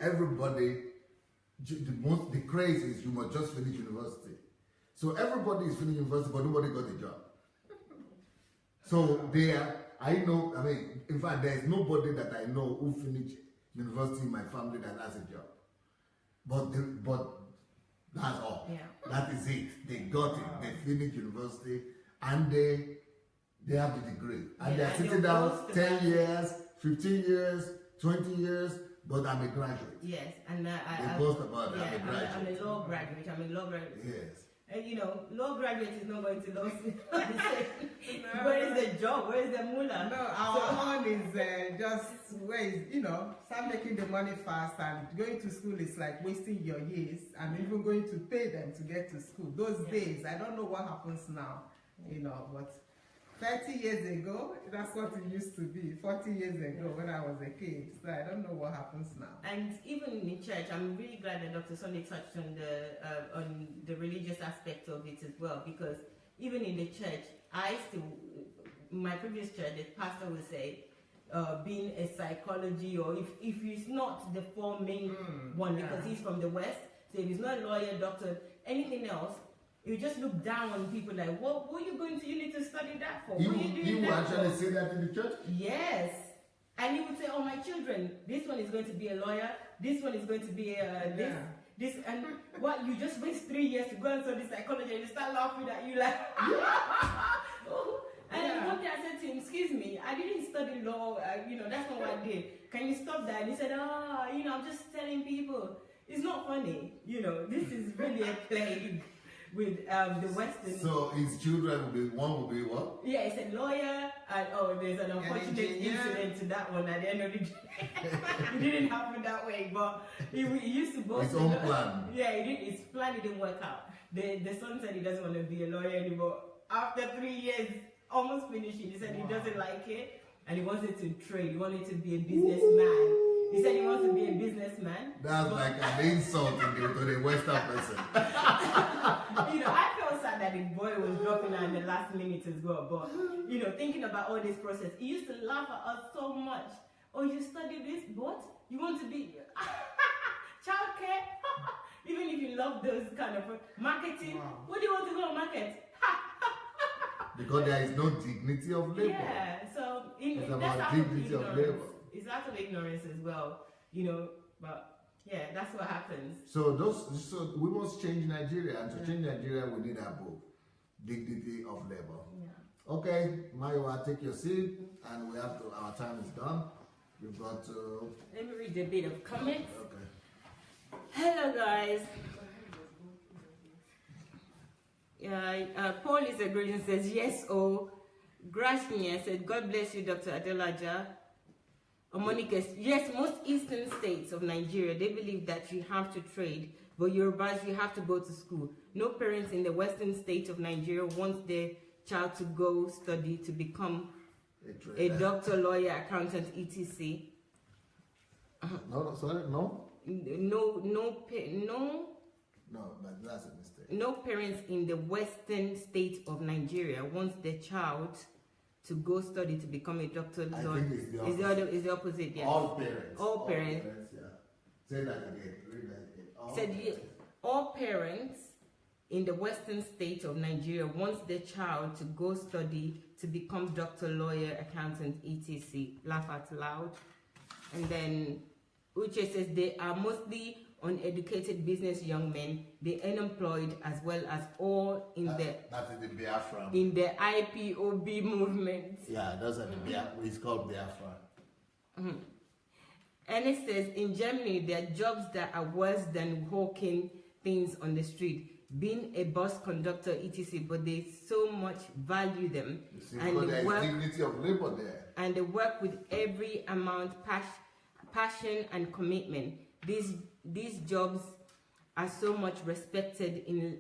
everybody, the craze is you must just finish university. So everybody is finishing university, but nobody got a job. So in fact, there is nobody that I know who finished university in my family that has a job. But that's all. Yeah. That is it. They got it. They finished university and they have the degree. And they are sitting down 10 years, 15 years, 20 years, but I'm a graduate. Yes, and they boast about it. Yeah, I'm a graduate. I'm a law graduate. Yes. And you know, law graduate is not going to law school. Where is the job? Where is the mullah? No, our own is just where is, you know, start making the money fast, and going to school is like wasting your years, and even going to pay them to get to school. Those days, I don't know what happens now, you know, but 30 years ago, that's what it used to be. 40 years ago when I was a kid. So I don't know what happens now. And even in the church, I'm really glad that Dr. Sunday touched on the religious aspect of it as well, because even in the church, my previous church, the pastor would say, being a psychology, or if he's not the four main one, because he's from the West, so if he's not a lawyer, doctor, anything else, you just look down on people like, what are you going to, you need to study that for? What are you doing You that actually for? say that in the church? Yes. And he would say, oh, my children, this one is going to be a lawyer, this one is going to be this, and what, you just waste 3 years to go and study psychology, and you start laughing at you like, oh. And one day I said to him, excuse me, I didn't study law, you know, that's not what I did. Can you stop that? And he said, you know, I'm just telling people. It's not funny, you know, this is really a plague with the Western. So his children will be what? Yeah, it's a lawyer, and there's an unfortunate incident to that one at the end of the day. It didn't happen that way, but he used to boast. His own plan. Yeah, his plan didn't work out. The son said he doesn't want to be a lawyer anymore. After 3 years, almost finishing, he said he doesn't like it, and he wanted to trade. He wanted to be a businessman. He said he wants to be a businessman. That's like an insult to the Western person. You know, I felt sad that the boy was dropping out in the last minute as well. But, you know, thinking about all this process, he used to laugh at us so much. Oh, you study this? What? You want to be childcare? Even if you love those kind of marketing, what do you want to go market? Because there is no dignity of labor. Yeah, so it's that's about out dignity of of ignorance. labor. It's out of ignorance as well, you know, but yeah, that's what happens. So we must change Nigeria, and to change Nigeria, we need a book, Dignity of Labor. Yeah. Okay, Mayowa, take your seat, and we have to. Our time is done. We've got to. Let me read a bit of comments. Okay. Hello, guys. Paul is a greeting, says yes. Grashnia said, God bless you, Dr. Adelaja. Monica, yes, most eastern states of Nigeria, they believe that you have to trade, but Yorubas, you have to go to school. No parents in the western state of Nigeria wants their child to go study to become a doctor, lawyer, accountant, etc. No, but that's a mistake. No parents in the western state of Nigeria wants their child to go study to become a doctor. I think it's the opposite. Is the opposite, yes. All parents. All parents. Yeah. Say that again. Read that again. All parents in the western state of Nigeria wants their child to go study to become doctor, lawyer, accountant, etc. Laugh out loud. And then Uche says they are mostly uneducated business young men, they unemployed, as well as all in that is the Biafra. In the IPOB movement. Yeah, those are the Biafra. It's called Biafra. And it says in Germany there are jobs that are worse than hawking things on the street, being a bus conductor, etc. But they so much value them, see, and there is dignity of labor there. And they work with every amount, passion and commitment. These jobs are so much respected in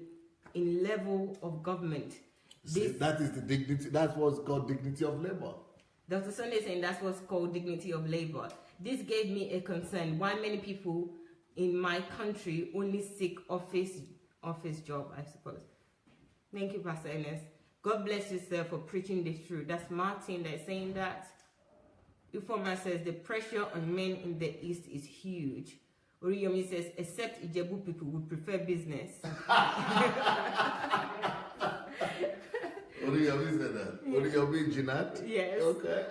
level of government. That is the dignity. That's what's called dignity of labor. Dr. Sunday is saying that's what's called dignity of labor. This gave me a concern. Why many people in my country only seek office job, I suppose. Thank you, Pastor Ernest. God bless you, sir, for preaching the truth. That's Martin that's saying that. Informer says the pressure on men in the East is huge. Oriyomi says, except Ijebu people would prefer business. Oriyomi said that. Oriyomi Jinat? Yes. Okay.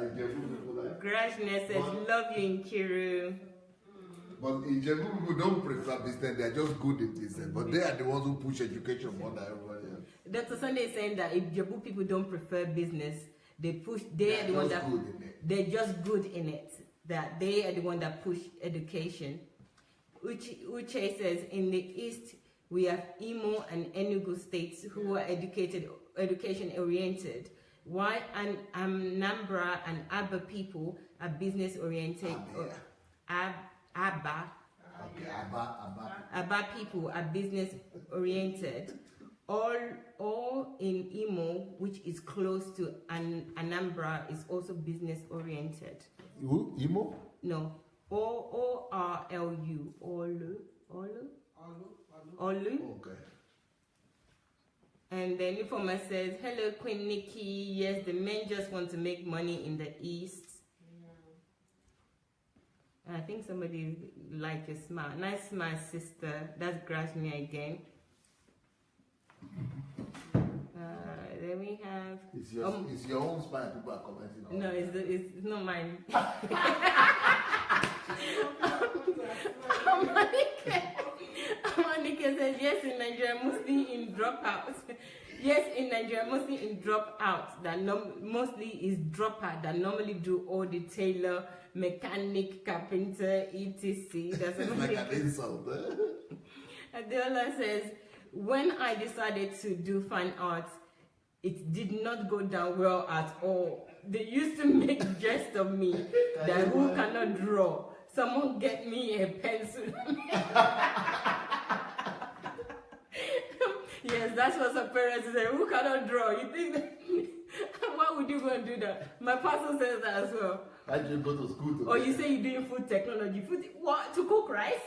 Ijebu people like. Grashna says, love you in Kiru. But Ijebu people don't prefer business, they are just good in business. But they are the ones who push education more than everybody else. Dr. Sunday is saying that if Ijebu people don't prefer business, they're the one that they're just good in it. That they are the one that push education. Uche says in the East we have Imo and Enugu states who are education oriented. Why Anambra and Aba people are business oriented. Aba people are business oriented. All in Imo, which is close to Anambra, is also business oriented. Imo? No. ORLU. Olu. Okay. And the informer says, hello, Queen Nikki. Yes, the men just want to make money in the East. I think somebody like your smile. Nice smile, sister. That's Grasmere again. Then we have... It's your own smile people are commenting on. No, it's not mine. Amanike says, yes, in Nigeria, mostly in dropouts. Yes, in Nigeria, mostly in dropouts. That mostly is dropout that normally do all the tailor, mechanic, carpenter, etc. That's like an insult. Adela says, when I decided to do fine art, it did not go down well at all. They used to make jest of me that who cannot draw. Someone get me a pencil. Yes, that's what some parents say. Who cannot draw? You think that, why would you go and do that? My pastor says that as well. Why did you go to school to Or you say you're doing food technology. What? To cook rice?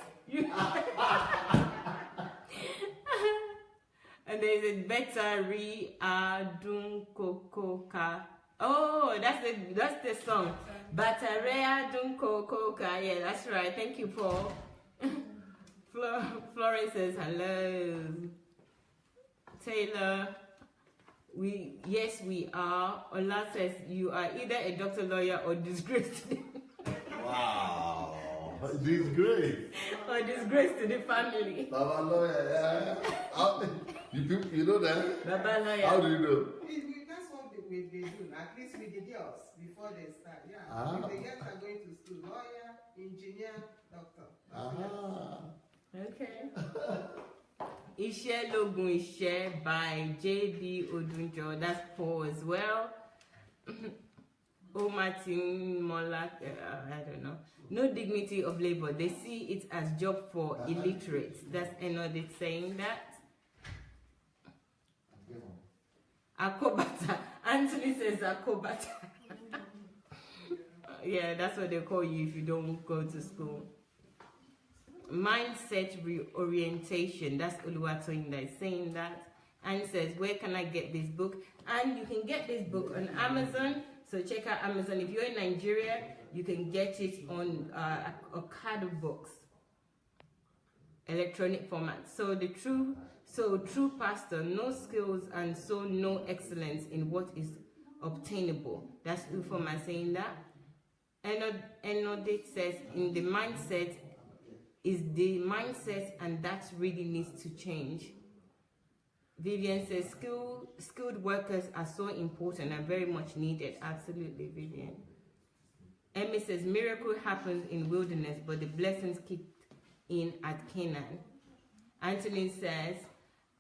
And there is a better Adun Kokoka. Oh, that's the song. Batarea Dun Kokoka. Yeah, that's right. Thank you, Paul. Florence says hello. Taylor, yes we are. Ola says you are either a doctor, lawyer, or disgraced. Wow, disgrace. Or disgrace to the family. Baba lawyer, yeah. You know that? Baba lawyer. How do you know? That's what they do. At least with the girls before they start. Yeah. Ah. If the girls are going to school, lawyer, engineer, doctor. Okay. Ishe Logun Ishe by J.B. Odunjo. That's Paul as well. Martin Mola, I don't know. No dignity of labor. They see it as job for illiterates. That's another saying that. Akobata. Anthony says Akobata. Yeah, that's what they call you if you don't go to school. Mindset reorientation. That's Oluwatoyin that is saying that. And says, where can I get this book? And you can get this book on Amazon. So check out Amazon. If you're in Nigeria, you can get it on Okado books, electronic format. So true pastor, no skills and so no excellence in what is obtainable. That's Ufoma saying that. Enodate says, in the mindset is the mindset, and that really needs to change. Vivian says, skilled workers are so important and very much needed. Absolutely, Vivian. Emmy says, miracle happens in wilderness, but the blessings kicked in at Canaan. Anthony says,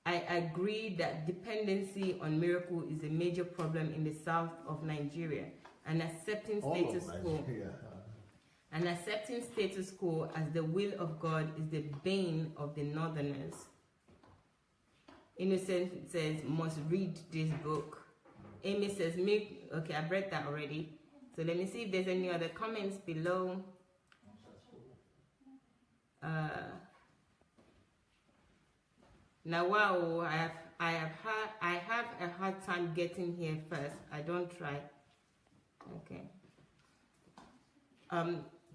I agree that dependency on miracle is a major problem in the south of Nigeria. And accepting status quo as the will of God is the bane of the northerners. Innocent says, must read this book. Amy says, okay, I've read that already. So let me see if there's any other comments below. Now, wow, I have a hard time getting here first. I don't try. Okay.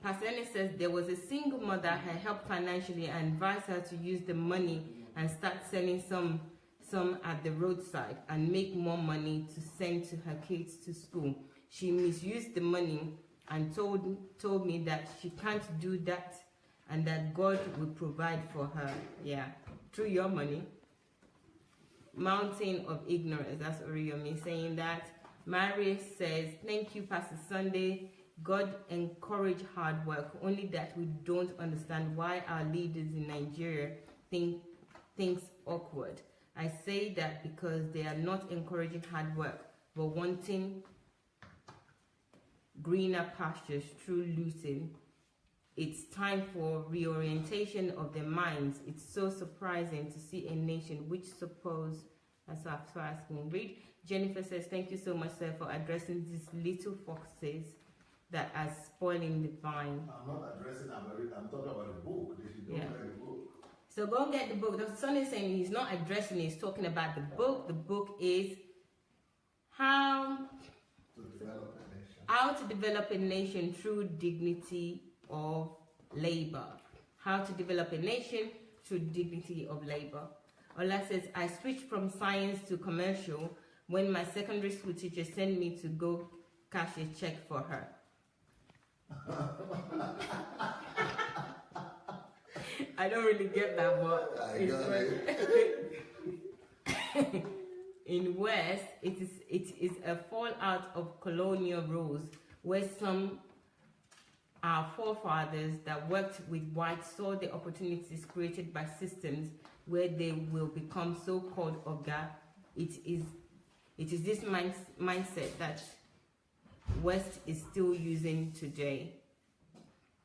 Pastor Ennis says there was a single mother I helped financially and advised her to use the money and start selling some at the roadside and make more money to send to her kids to school. She misused the money and told me that she can't do that and that God will provide for her. Yeah, through your money. Mountain of ignorance. That's Oriyomi saying that. Mary says, thank you, Pastor Sunday. God encourage hard work, only that we don't understand why our leaders in Nigeria think awkward. I say that because they are not encouraging hard work, but wanting greener pastures through looting. It's time for reorientation of their minds. It's so surprising to see a nation which suppose, that's what I'm asking. Read. Jennifer says, thank you so much, sir, for addressing these little foxes that are spoiling the vine. I'm not addressing, I'm talking about the book. They should go get the book. So go and get the book. Dr. Son is saying he's not addressing it, he's talking about the book. The book is how to develop a nation through dignity of labor. How to develop a nation through dignity of labor. Ola says, I switched from science to commercial when my secondary school teacher sent me to go cash a check for her. I don't really get that, but in West, it is a fallout of colonial rules where some our forefathers that worked with whites saw the opportunities created by systems where they will become so-called Oga. It is this mindset that West is still using today.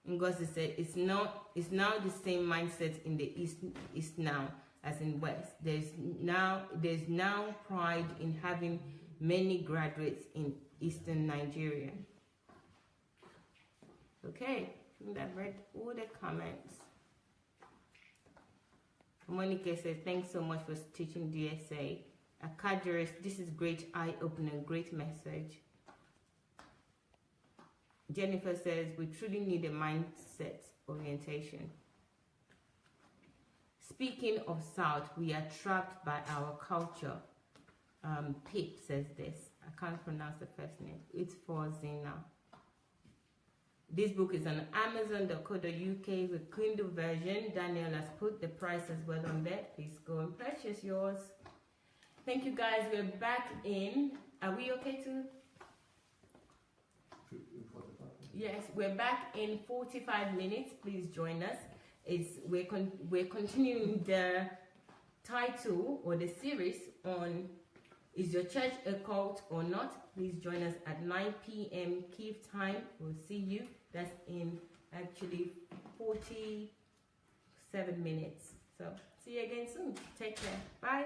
Ngozi said it's now the same mindset in the East now as in West. There's now pride in having many graduates in Eastern Nigeria. Okay, I think I've read all the comments. Monica says, thanks so much for teaching DSA. Akajaris, this is great eye-opening, great message. Jennifer says, we truly need a mindset orientation. Speaking of South, we are trapped by our culture. Pip says this. I can't pronounce the first name. It's for Zena. This book is on Amazon.co.uk with Kindle version. Daniel has put the price as well on there. Please go and purchase yours. Thank you guys. We're back in. Are we okay to? Yes, we're back in 45 minutes. Please join us. We're continuing the title or the series on Is Your Church a Cult or Not? Please join us at 9 p.m. Kyiv time. We'll see you. That's in actually 47 minutes. So see you again soon. Take care. Bye.